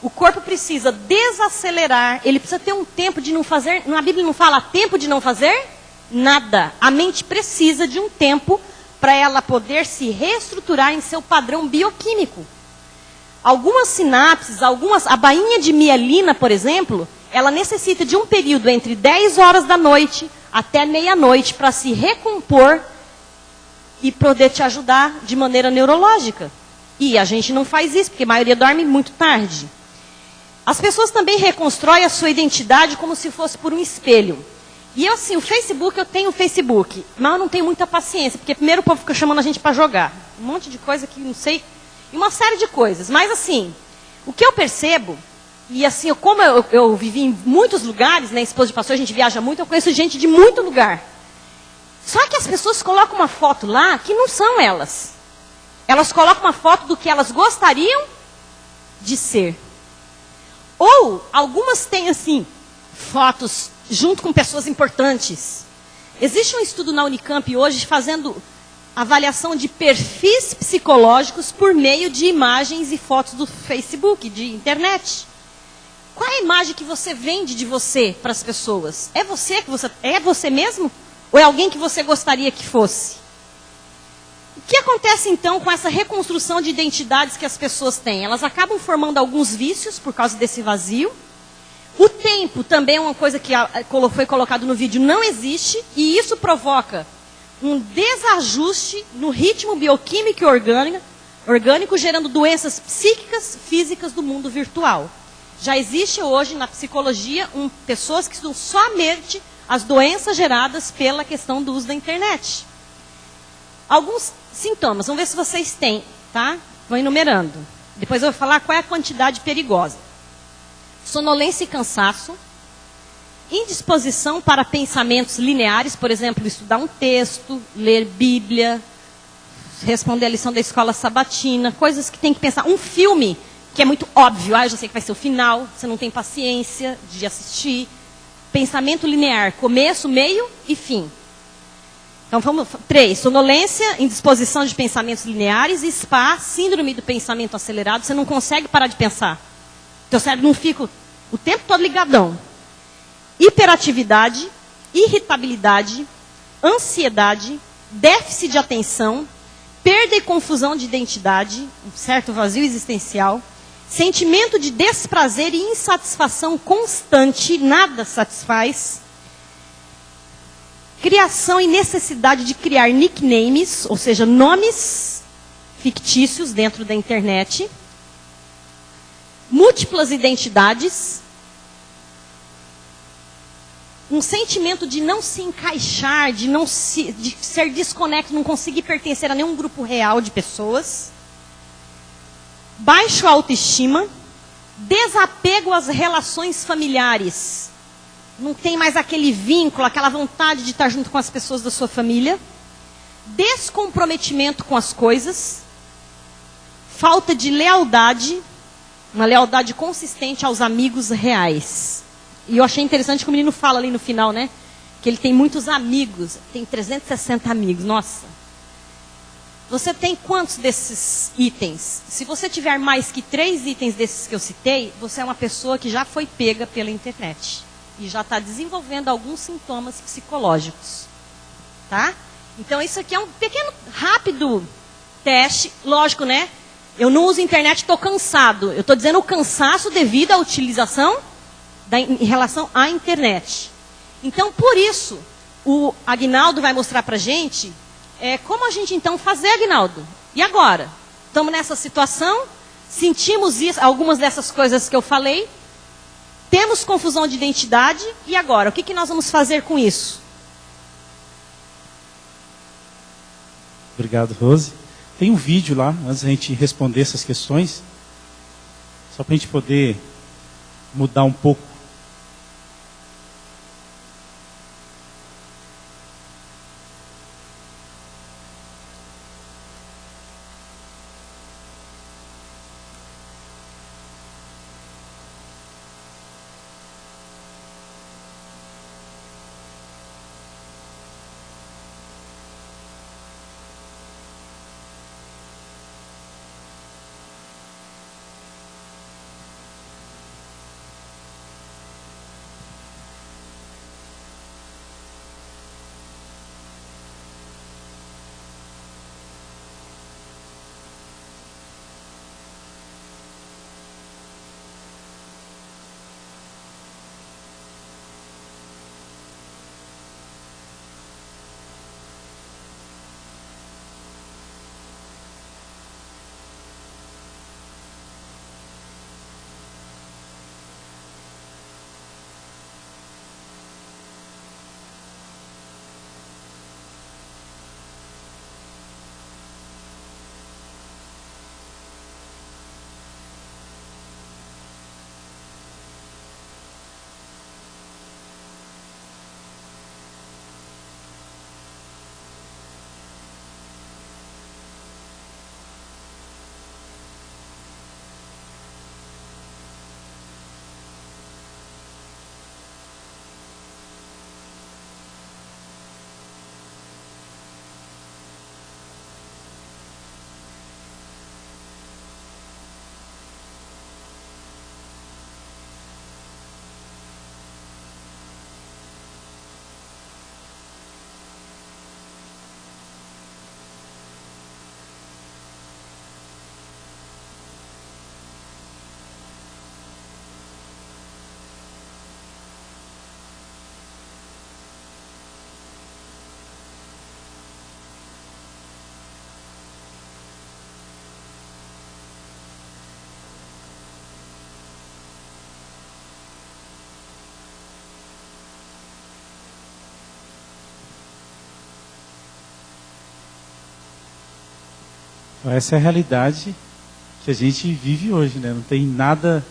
O corpo precisa desacelerar, ele precisa ter um tempo de não fazer, a Bíblia não fala tempo de não fazer nada. A mente precisa de um tempo para ela poder se reestruturar em seu padrão bioquímico. Algumas sinapses, a bainha de mielina, por exemplo, ela necessita de um período entre 10 horas da noite até meia-noite para se recompor e poder te ajudar de maneira neurológica. E a gente não faz isso, porque a maioria dorme muito tarde. As pessoas também reconstroem a sua identidade como se fosse por um espelho. E eu, assim, o Facebook, eu tenho o Facebook, mas eu não tenho muita paciência, porque primeiro o povo fica chamando a gente para jogar. Um monte de coisa que não sei, e uma série de coisas. Mas, assim, o que eu percebo, e assim, como eu vivi em muitos lugares, né, esposa de pastor, a gente viaja muito, eu conheço gente de muito lugar. Só que as pessoas colocam uma foto lá que não são elas. Elas colocam uma foto do que elas gostariam de ser. Ou, algumas têm, assim, fotos junto com pessoas importantes. Existe um estudo na Unicamp hoje fazendo avaliação de perfis psicológicos por meio de imagens e fotos do Facebook, de internet. Qual é a imagem que você vende de você para as pessoas? É você mesmo? Ou é alguém que você gostaria que fosse? O que acontece então com essa reconstrução de identidades que as pessoas têm? Elas acabam formando alguns vícios por causa desse vazio. O tempo também é uma coisa que foi colocado no vídeo, não existe, e isso provoca um desajuste no ritmo bioquímico e orgânico, gerando doenças psíquicas, físicas do mundo virtual. Já existe hoje na psicologia pessoas que estudam somente as doenças geradas pela questão do uso da internet. Alguns sintomas, vamos ver se vocês têm, tá? Vou enumerando. Depois eu vou falar qual é a quantidade perigosa. Sonolência e cansaço. Indisposição para pensamentos lineares, por exemplo, estudar um texto, ler Bíblia, responder a lição da escola sabatina, coisas que tem que pensar. Um filme que é muito óbvio, eu já sei que vai ser o final, você não tem paciência de assistir. Pensamento linear, começo, meio e fim. Então, 3, sonolência, indisposição de pensamentos lineares, e SPA, síndrome do pensamento acelerado, você não consegue parar de pensar. Teu cérebro não fica o tempo todo ligadão. Hiperatividade, irritabilidade, ansiedade, déficit de atenção, perda e confusão de identidade, um certo vazio existencial, sentimento de desprazer e insatisfação constante, nada satisfaz, criação e necessidade de criar nicknames, ou seja, nomes fictícios dentro da internet, múltiplas identidades, um sentimento de não se encaixar, de ser desconecto, não conseguir pertencer a nenhum grupo real de pessoas, baixa autoestima, desapego às relações familiares, não tem mais aquele vínculo, aquela vontade de estar junto com as pessoas da sua família, descomprometimento com as coisas, falta de lealdade, uma lealdade consistente aos amigos reais. E eu achei interessante que o menino fala ali no final, né? Que ele tem muitos amigos, tem 360 amigos, nossa. Você tem quantos desses itens? Se você tiver mais que 3 itens desses que eu citei, você é uma pessoa que já foi pega pela internet. E já está desenvolvendo alguns sintomas psicológicos. Tá? Então isso aqui é um pequeno, rápido teste. Lógico, né? Eu não uso internet, estou cansado. Eu estou dizendo o cansaço devido à utilização em relação à internet. Então, por isso, o Aguinaldo vai mostrar para a gente como a gente então fazer, Aguinaldo. E agora? Estamos nessa situação, sentimos algumas dessas coisas que eu falei, temos confusão de identidade, e agora? O que nós vamos fazer com isso? Obrigado, Rose. Tem um vídeo lá, antes da gente responder essas questões, só para a gente poder mudar um pouco. Essa é a realidade que a gente vive hoje, né? Não tem nada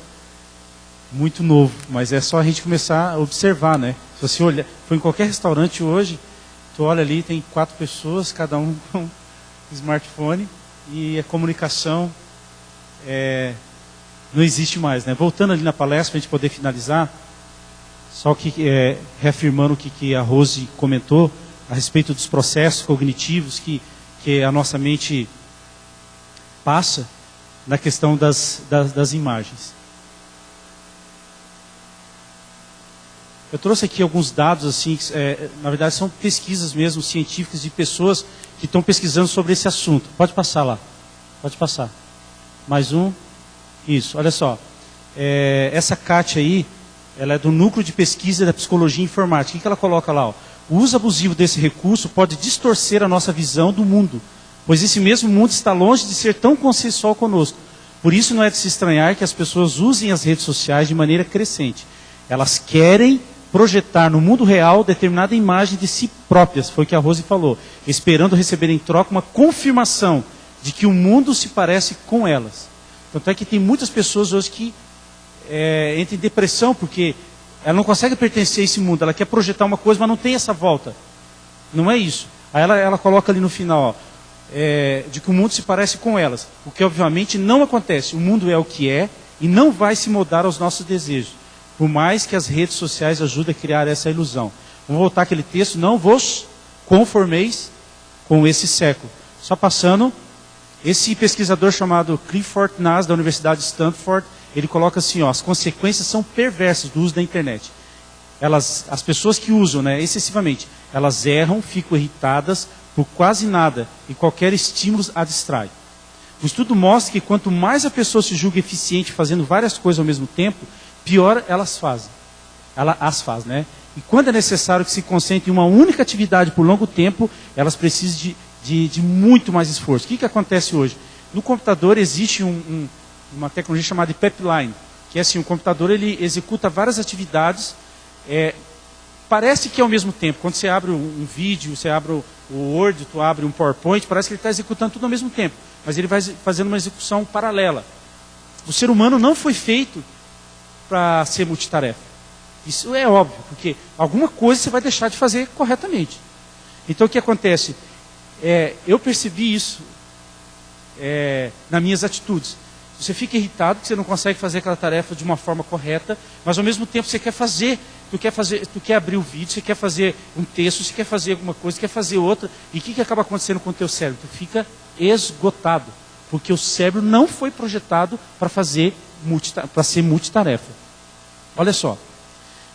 muito novo, mas é só a gente começar a observar, né? Se você olhar, for em qualquer restaurante hoje, tu olha ali, tem 4 pessoas, cada um com smartphone, e a comunicação não existe mais, né? Voltando ali na palestra, para a gente poder finalizar, só que reafirmando o que a Rose comentou a respeito dos processos cognitivos que a nossa mente passa na questão das imagens. Eu trouxe aqui alguns dados, assim, na verdade são pesquisas mesmo científicas de pessoas que estão pesquisando sobre esse assunto. Pode passar lá. Pode passar. Mais um. Isso, olha só. Essa Kátia aí, ela é do Núcleo de Pesquisa da Psicologia Informática. O que ela coloca lá? Ó? O uso abusivo desse recurso pode distorcer a nossa visão do mundo, pois esse mesmo mundo está longe de ser tão consensual conosco. Por isso não é de se estranhar que as pessoas usem as redes sociais de maneira crescente. Elas querem projetar no mundo real determinada imagem de si próprias, foi o que a Rose falou, esperando receber em troca uma confirmação de que o mundo se parece com elas. Tanto é que tem muitas pessoas hoje que entram em depressão, porque ela não consegue pertencer a esse mundo, ela quer projetar uma coisa, mas não tem essa volta. Não é isso. Aí ela coloca ali no final, de que o mundo se parece com elas, o que obviamente não acontece. O mundo é o que é e não vai se moldar aos nossos desejos, por mais que as redes sociais ajudem a criar essa ilusão. Vamos voltar àquele texto, não vos conformeis com esse século. Só passando, esse pesquisador chamado Clifford Nass, da Universidade de Stanford, ele coloca assim, ó, as consequências são perversas do uso da internet. As pessoas que usam, né, excessivamente, elas erram, ficam irritadas por quase nada e qualquer estímulo a distrai. O estudo mostra que quanto mais a pessoa se julga eficiente fazendo várias coisas ao mesmo tempo, pior elas fazem. Ela as faz, né? E quando é necessário que se concentre em uma única atividade por longo tempo, elas precisam de muito mais esforço. O que acontece hoje? No computador existe uma tecnologia chamada de pipeline, que é assim, o computador ele executa várias atividades, parece que é ao mesmo tempo. Quando você abre um vídeo, você abre o Word, tu abre um PowerPoint, parece que ele está executando tudo ao mesmo tempo, mas ele vai fazendo uma execução paralela. O ser humano não foi feito para ser multitarefa. Isso é óbvio, porque alguma coisa você vai deixar de fazer corretamente. Então o que acontece? Eu percebi isso nas minhas atitudes. Você fica irritado porque você não consegue fazer aquela tarefa de uma forma correta, mas ao mesmo tempo você quer fazer, tu quer abrir o vídeo, você quer fazer um texto, você quer fazer alguma coisa, quer fazer outra, e o que acaba acontecendo com o teu cérebro? Tu fica esgotado, porque o cérebro não foi projetado para ser multitarefa. Olha só,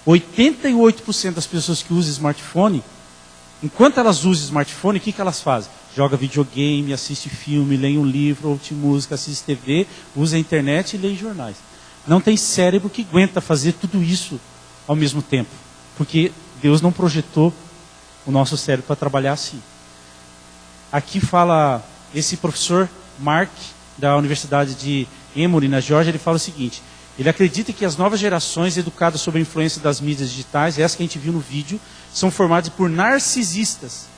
88% das pessoas que usam smartphone, enquanto elas usam smartphone, o que elas fazem? Joga videogame, assiste filme, lê um livro, ouve música, assiste TV, usa a internet e lê jornais. Não tem cérebro que aguenta fazer tudo isso ao mesmo tempo, porque Deus não projetou o nosso cérebro para trabalhar assim. Aqui fala esse professor Mark, da Universidade de Emory, na Geórgia, ele fala o seguinte: ele acredita que as novas gerações educadas sob a influência das mídias digitais, essa que a gente viu no vídeo, são formadas por narcisistas,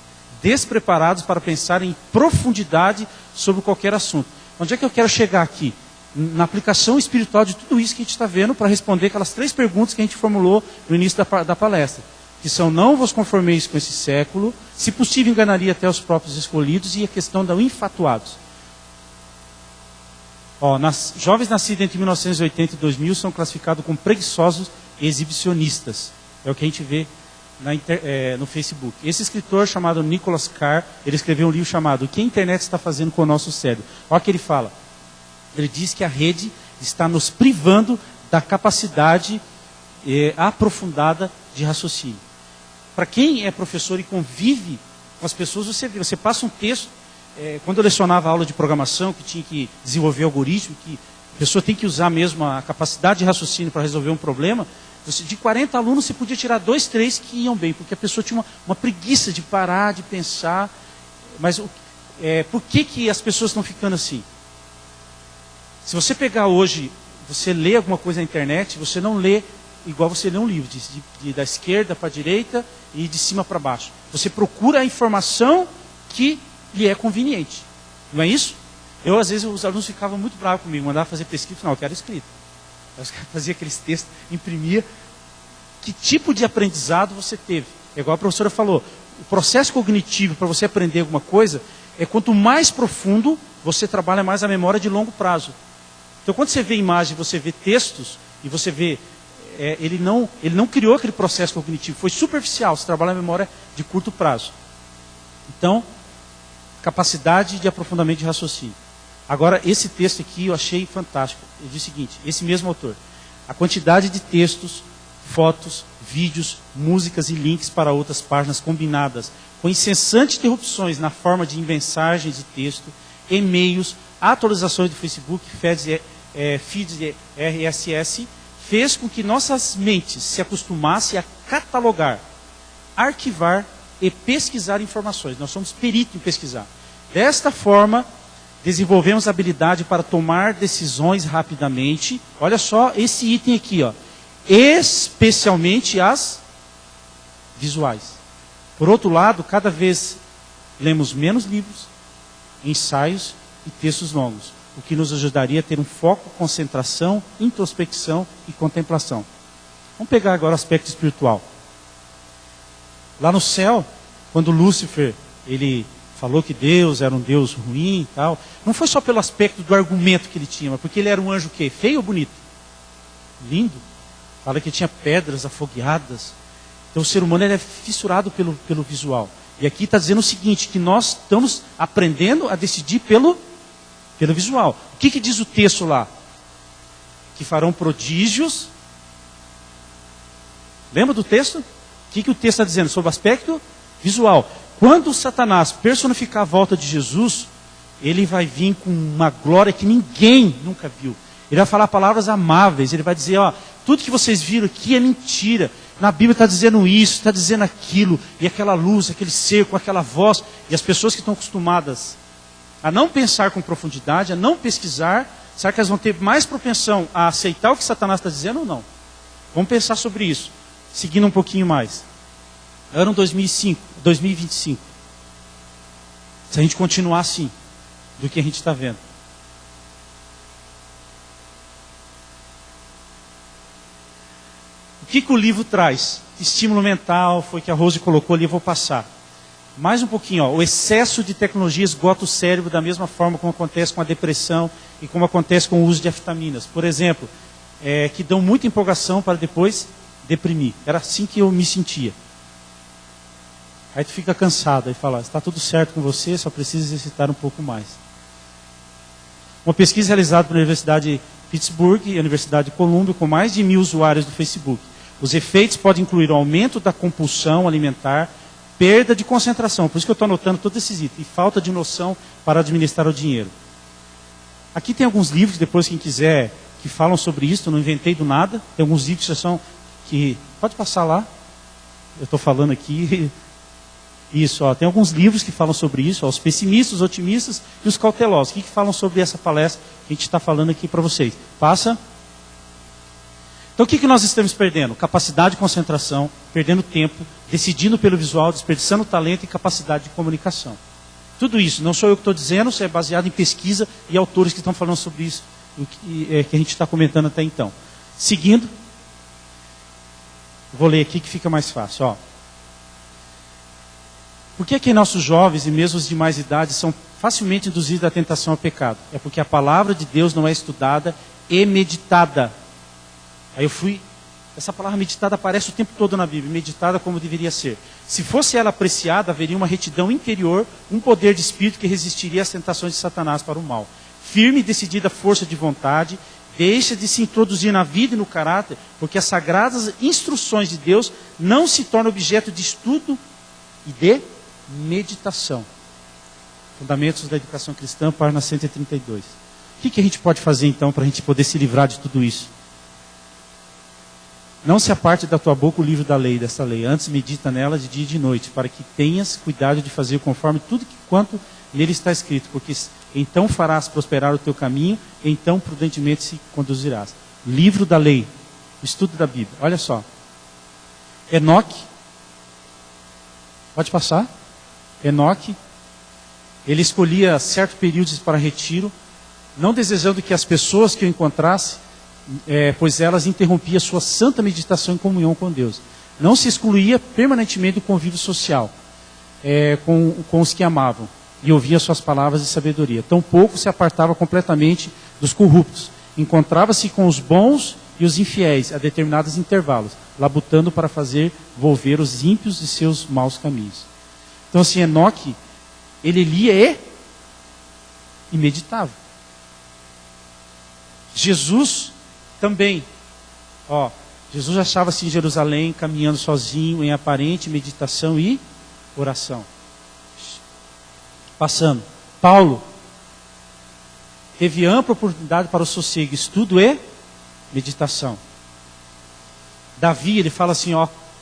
despreparados para pensar em profundidade sobre qualquer assunto. Onde é que eu quero chegar aqui? Na aplicação espiritual de tudo isso que a gente está vendo, para responder aquelas 3 perguntas que a gente formulou no início da palestra, que são: não vos conformeis com esse século, se possível enganaria até os próprios escolhidos, e a questão da infatuados. Jovens nascidos entre 1980 e 2000 são classificados como preguiçosos e exibicionistas. É o que a gente vê no Facebook. Esse escritor chamado Nicholas Carr, ele escreveu um livro chamado O que a Internet está fazendo com o nosso cérebro. Olha o que ele fala. Ele diz que a rede está nos privando da capacidade aprofundada de raciocínio. Para quem é professor e convive com as pessoas, você passa um texto. Quando eu lecionava aula de programação, que tinha que desenvolver algoritmo, que a pessoa tem que usar mesmo a capacidade de raciocínio para resolver um problema, de 40 alunos você podia tirar 2, 3 que iam bem, porque a pessoa tinha uma preguiça de parar, de pensar. Mas por que as pessoas estão ficando assim? Se você pegar hoje, você lê alguma coisa na internet, você não lê igual você lê um livro, da esquerda para a direita e de cima para baixo. Você procura a informação que lhe é conveniente. Não é isso? Às vezes, os alunos ficavam muito bravos comigo, mandavam fazer pesquisa, não, eu quero escrito. Eu fazia aqueles textos, imprimia. Que tipo de aprendizado você teve? É igual a professora falou, o processo cognitivo para você aprender alguma coisa é quanto mais profundo você trabalha mais a memória de longo prazo. Então, quando você vê imagem, você vê textos, e você vê, ele não criou aquele processo cognitivo, foi superficial, você trabalha a memória de curto prazo. Então, capacidade de aprofundamento de raciocínio. Agora, esse texto aqui eu achei fantástico. Ele diz o seguinte, esse mesmo autor, a quantidade de textos, fotos, vídeos, músicas e links para outras páginas combinadas, com incessantes interrupções na forma de mensagens de texto, e-mails, atualizações do Facebook, feeds RSS, fez com que nossas mentes se acostumassem a catalogar, arquivar e pesquisar informações. Nós somos peritos em pesquisar. Desta forma, desenvolvemos a habilidade para tomar decisões rapidamente. Olha só esse item aqui, ó. Especialmente as visuais. Por outro lado, cada vez lemos menos livros, ensaios e textos longos, o que nos ajudaria a ter um foco, concentração, introspecção e contemplação. Vamos pegar agora o aspecto espiritual. Lá no céu, quando Lúcifer, ele falou que Deus era um Deus ruim e tal, não foi só pelo aspecto do argumento que ele tinha, mas porque ele era um anjo o quê? Feio ou bonito? Lindo. Fala que tinha pedras afogueadas. Então o ser humano ele é fissurado pelo visual. E aqui está dizendo o seguinte, que nós estamos aprendendo a decidir pelo visual. O que diz o texto lá? Que farão prodígios. Lembra do texto? O que o texto está dizendo? Sobre o aspecto visual. Quando Satanás personificar a volta de Jesus, ele vai vir com uma glória que ninguém nunca viu. Ele vai falar palavras amáveis. Ele vai dizer, ó, tudo que vocês viram aqui é mentira. Na Bíblia está dizendo isso, está dizendo aquilo. E aquela luz, aquele ser com aquela voz. E as pessoas que estão acostumadas a não pensar com profundidade, a não pesquisar, será que elas vão ter mais propensão a aceitar o que Satanás está dizendo ou não? Vamos pensar sobre isso. Seguindo um pouquinho mais. Ano 2025. Se a gente continuar assim, do que a gente está vendo. O que o livro traz? Estímulo mental, foi que a Rose colocou ali, eu vou passar. Mais um pouquinho, ó. O excesso de tecnologia esgota o cérebro da mesma forma como acontece com a depressão e como acontece com o uso de anfetaminas. Por exemplo, que dão muita empolgação para depois deprimir. Era assim que eu me sentia. Aí tu fica cansado, aí fala, está tudo certo com você, só precisa exercitar um pouco mais. Uma pesquisa realizada pela Universidade de Pittsburgh e a Universidade de Columbia, com mais de 1.000 usuários do Facebook. Os efeitos podem incluir o aumento da compulsão alimentar, perda de concentração, por isso que eu estou anotando todos esses itens, e falta de noção para administrar o dinheiro. Aqui tem alguns livros, depois quem quiser, que falam sobre isso, eu não inventei do nada, tem alguns livros que são, pode passar lá, eu estou falando aqui, isso, ó, tem alguns livros que falam sobre isso, ó, os pessimistas, os otimistas e os cautelosos, o que falam sobre essa palestra que a gente está falando aqui para vocês? Passa. Então o que nós estamos perdendo? Capacidade de concentração, perdendo tempo, decidindo pelo visual, desperdiçando talento e capacidade de comunicação. Tudo isso, não sou eu que estou dizendo, isso é baseado em pesquisa e autores que estão falando sobre isso, que a gente está comentando até então. Seguindo, vou ler aqui que fica mais fácil. Ó. Por que nossos jovens e mesmo os de mais idade são facilmente induzidos à tentação ao pecado? É porque a palavra de Deus não é estudada e meditada. Aí essa palavra meditada aparece o tempo todo na Bíblia, meditada como deveria ser. Se fosse ela apreciada, haveria uma retidão interior, um poder de espírito que resistiria às tentações de Satanás para o mal. Firme e decidida força de vontade, deixa de se introduzir na vida e no caráter, porque as sagradas instruções de Deus não se tornam objeto de estudo e de meditação. Fundamentos da Educação Cristã, página 132. O que a gente pode fazer então para a gente poder se livrar de tudo isso? Não se aparte da tua boca o livro da lei, dessa lei. Antes medita nela de dia e de noite, para que tenhas cuidado de fazer conforme tudo quanto nele está escrito, porque então farás prosperar o teu caminho, então prudentemente se conduzirás. Livro da lei, o estudo da Bíblia. Olha só. Enoque, pode passar? Enoque, Ele escolhia certos períodos para retiro, não desejando que as pessoas que o encontrasse, pois elas interrompiam sua santa meditação em comunhão com Deus. Não se excluía permanentemente do convívio social com os que amavam e ouvia suas palavras de sabedoria. Tampouco se apartava completamente dos corruptos. Encontrava-se com os bons e os infiéis a determinados intervalos, labutando para fazer volver os ímpios de seus maus caminhos. Então assim, Enoque, ele lia e meditava. Jesus também, Jesus achava-se em Jerusalém, caminhando sozinho, em aparente meditação e oração. Passando, Paulo teve ampla oportunidade para o sossego, estudo e meditação. Davi, ele fala assim,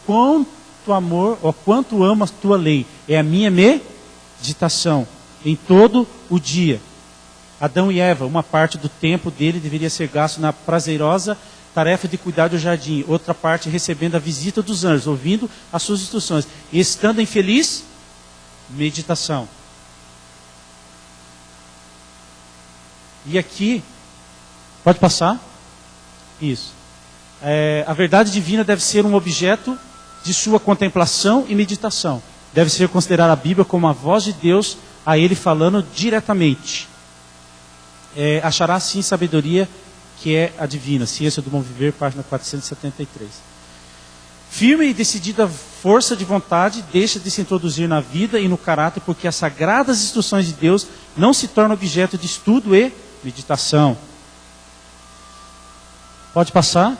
quanto amor, quanto amo a tua lei, é a minha meditação em todo o dia. Adão e Eva, uma parte do tempo dele deveria ser gasto na prazerosa tarefa de cuidar do jardim, outra parte recebendo a visita dos anjos, ouvindo as suas instruções, e estando em feliz meditação. E aqui, pode passar? Isso. A verdade divina deve ser um objeto de sua contemplação e meditação. Deve ser considerada a Bíblia como a voz de Deus a ele falando diretamente. Achará assim sabedoria que é a divina. Ciência do Bom Viver, página 473. Firme e decidida força de vontade deixa de se introduzir na vida e no caráter, porque as sagradas instruções de Deus não se tornam objeto de estudo e meditação. Pode passar?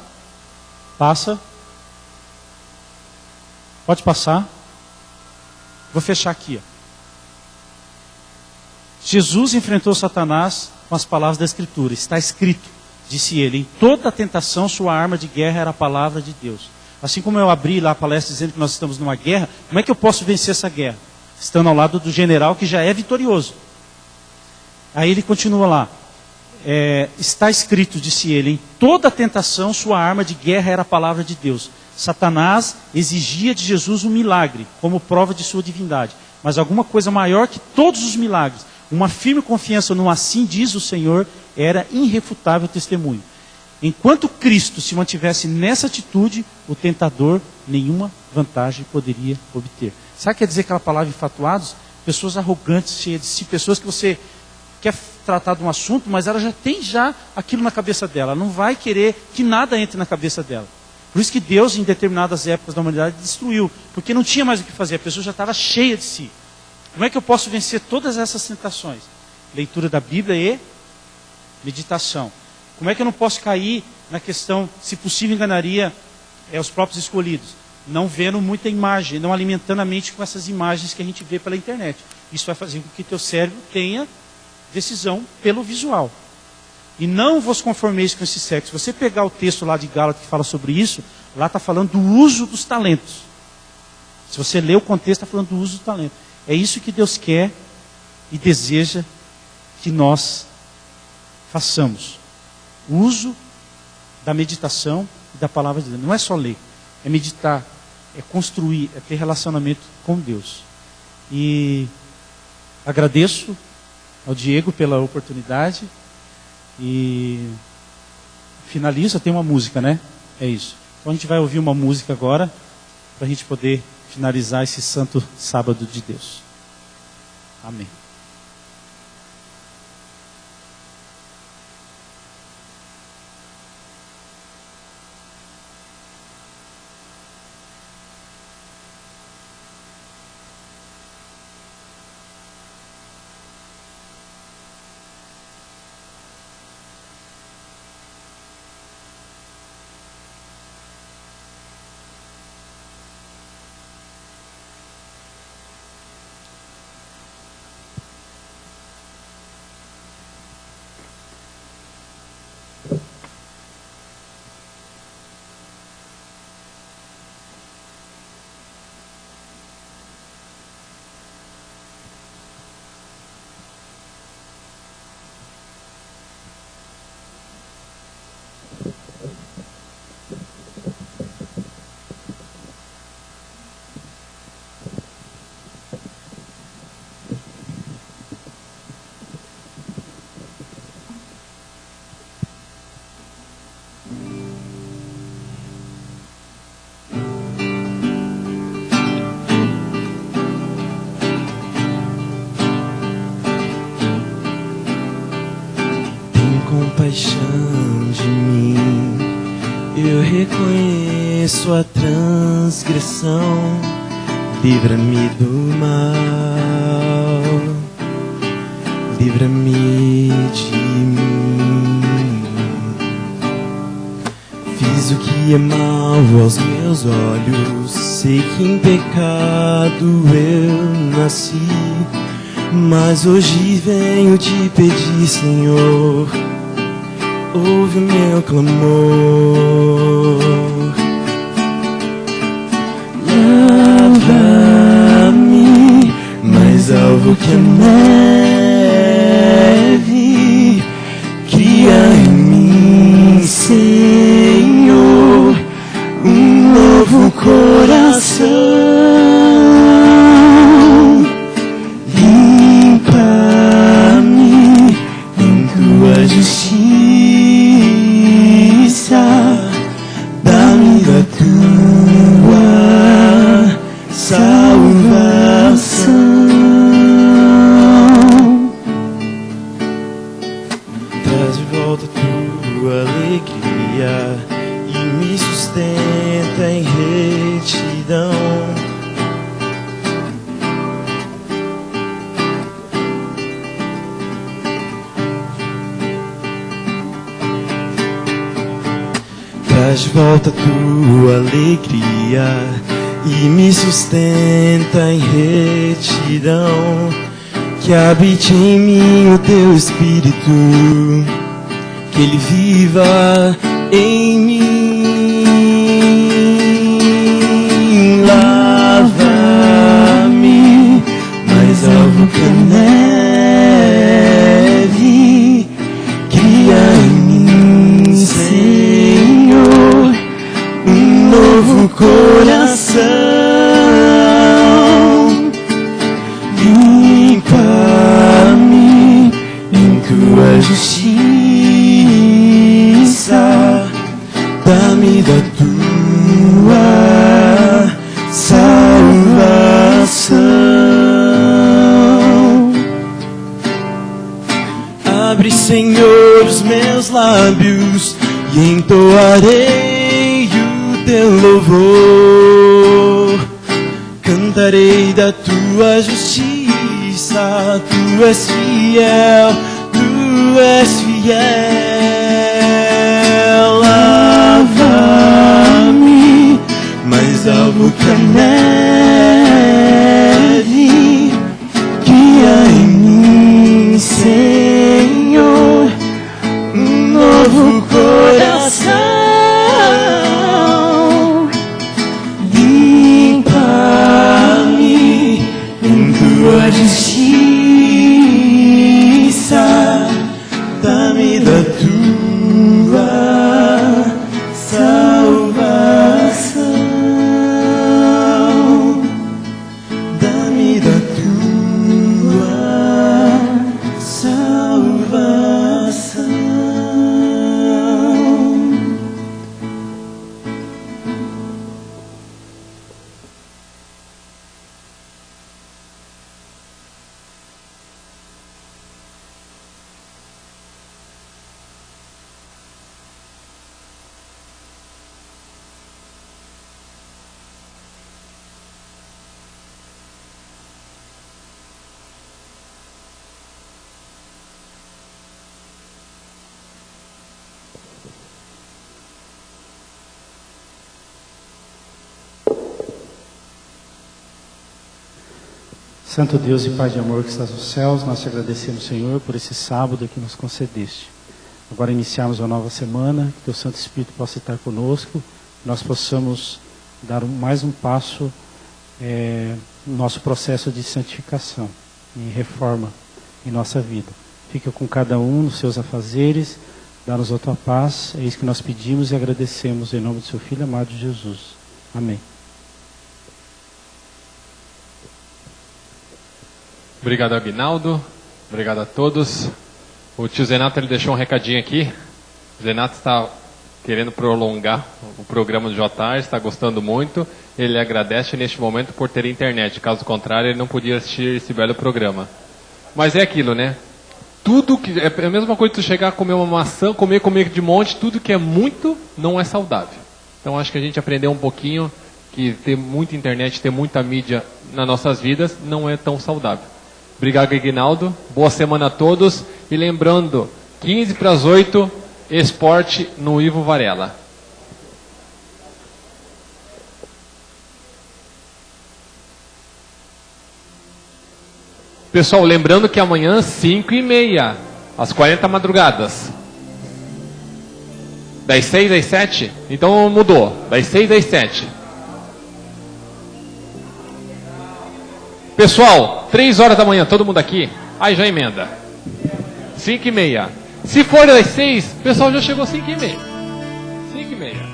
Passa. Pode passar. Vou fechar aqui. Jesus enfrentou Satanás com as palavras da Escritura. Está escrito, disse ele, em toda tentação sua arma de guerra era a palavra de Deus. Assim como eu abri lá a palestra dizendo que nós estamos numa guerra, como é que eu posso vencer essa guerra? Estando ao lado do general que já é vitorioso. Aí ele continua lá. Está escrito, disse ele, em toda tentação sua arma de guerra era a palavra de Deus. Satanás exigia de Jesus um milagre, como prova de sua divindade. Mas alguma coisa maior que todos os milagres, uma firme confiança no assim diz o Senhor, era irrefutável testemunho. Enquanto Cristo se mantivesse nessa atitude, o tentador nenhuma vantagem poderia obter. Sabe o que quer dizer aquela palavra infatuados? Pessoas arrogantes, cheias de si, pessoas que você quer tratar de um assunto, mas ela já tem aquilo na cabeça dela. Ela não vai querer que nada entre na cabeça dela. Por isso que Deus, em determinadas épocas da humanidade, destruiu. Porque não tinha mais o que fazer, a pessoa já estava cheia de si. Como é que eu posso vencer todas essas tentações? Leitura da Bíblia e meditação. Como é que eu não posso cair na questão, se possível enganaria os próprios escolhidos? Não vendo muita imagem, não alimentando a mente com essas imagens que a gente vê pela internet. Isso vai fazer com que teu cérebro tenha decisão pelo visual. E não vos conformeis com esse sexo. Se você pegar o texto lá de Gálatas que fala sobre isso, lá está falando do uso dos talentos. Se você ler o contexto, está falando do uso do talento. É isso que Deus quer e deseja que nós façamos. O uso da meditação e da palavra de Deus. Não é só ler, é meditar, é construir, é ter relacionamento com Deus. E agradeço ao Diego pela oportunidade e finalizo, tem uma música, né? É isso. Então a gente vai ouvir uma música agora para a gente poder finalizar esse santo sábado de Deus. Amém. compaixão de mim. Eu reconheço a transgressão, livra-me do mal, livra-me de mim. Fiz o que é mal aos meus olhos, sei que em pecado eu nasci, mas hoje venho te pedir, Senhor, ouve o meu clamor. Lava-me mais alvo que a neve, cria em mim, Senhor, um novo coração. Limpa-me em tua justiça, dá-me da tua salvação. Traz de volta tua alegria e me sustenta em retidão. Traz de volta tua alegria e me sustenta em retidão. Que habite em mim o teu Espírito, que ele viva em mim. Lava-me mais alvo que a neve, cria em mim, Senhor, um novo coração. Limpa-me em tua justiça, dá-me da tua salvação. Abre, Senhor, os meus lábios e entoarei o teu louvor. Cantarei da tua justiça, tu és fiel, tu és fiel. Lava-me mais alvo que a neve, cria em mim, Senhor, um novo coração. Limpa-me em tua justiça, dá-me da tua salvação. Dá-me da tua salvação. Santo Deus e Pai de amor que estás nos céus, nós te agradecemos, Senhor, por esse sábado que nos concedeste. Agora iniciamos uma nova semana, que teu Santo Espírito possa estar conosco, que nós possamos dar mais um passo no nosso processo de santificação, em reforma em nossa vida. Fica com cada um nos seus afazeres, dá-nos a tua paz, é isso que nós pedimos e agradecemos em nome do seu Filho amado Jesus. Amém. Obrigado, Aguinaldo. Obrigado a todos. O tio Zenato ele deixou um recadinho aqui. O Zenato está querendo prolongar o programa do JR, está gostando muito. Ele agradece neste momento por ter internet. Caso contrário, ele não podia assistir esse belo programa. Mas é aquilo, né? tudo que é a mesma coisa que tu chegar a comer uma maçã, comer de monte, tudo que é muito não é saudável. Então acho que a gente aprendeu um pouquinho que ter muita internet, ter muita mídia nas nossas vidas não é tão saudável. Obrigado, Ignaldo. Boa semana a todos. E lembrando, 7:45, esporte no Ivo Varela. Pessoal, lembrando que amanhã, 5:30, às 40 madrugadas. Das 6 às 7? Então mudou. Das 6 às 7. Pessoal, 3 horas da manhã, todo mundo aqui? Aí já emenda. 5:30. Se for das 6, o pessoal já chegou 5:30. 5:30.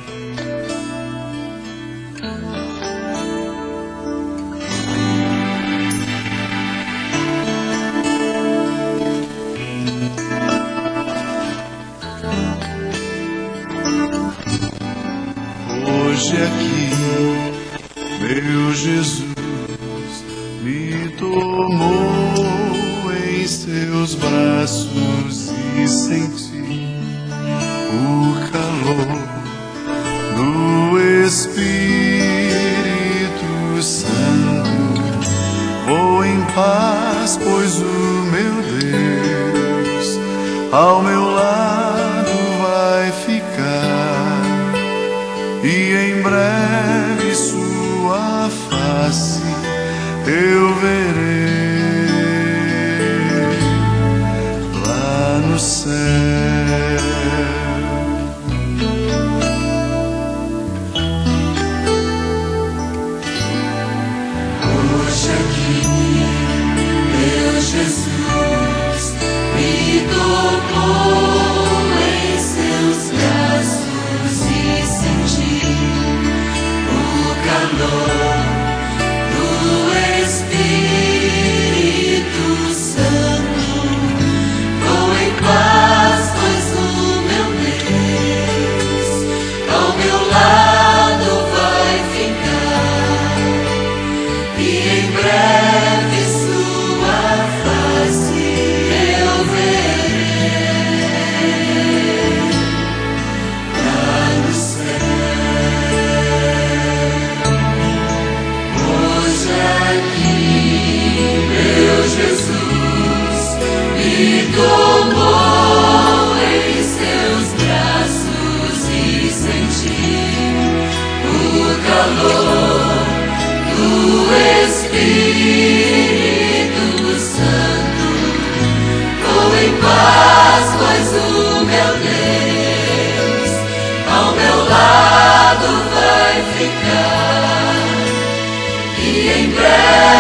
Hoje aqui, meu Jesus me tomou em seus braços e senti o calor do Espírito Santo. Vou em paz, pois o meu Deus ao meu lado vai ficar. E em breve sua face eu verei lá no céu. Hoje aqui, meu Jesus me tocou em seus braços e senti o calor do Espírito Santo. Vou em paz, pois o meu Deus ao meu lado vai ficar. E em breve sua face eu verei lá no Hoje aqui, meu Jesus me tomou em seus braços e senti o calor do Espírito Santo. Vou em paz, pois o meu Deus ao meu lado vai ficar. E em breve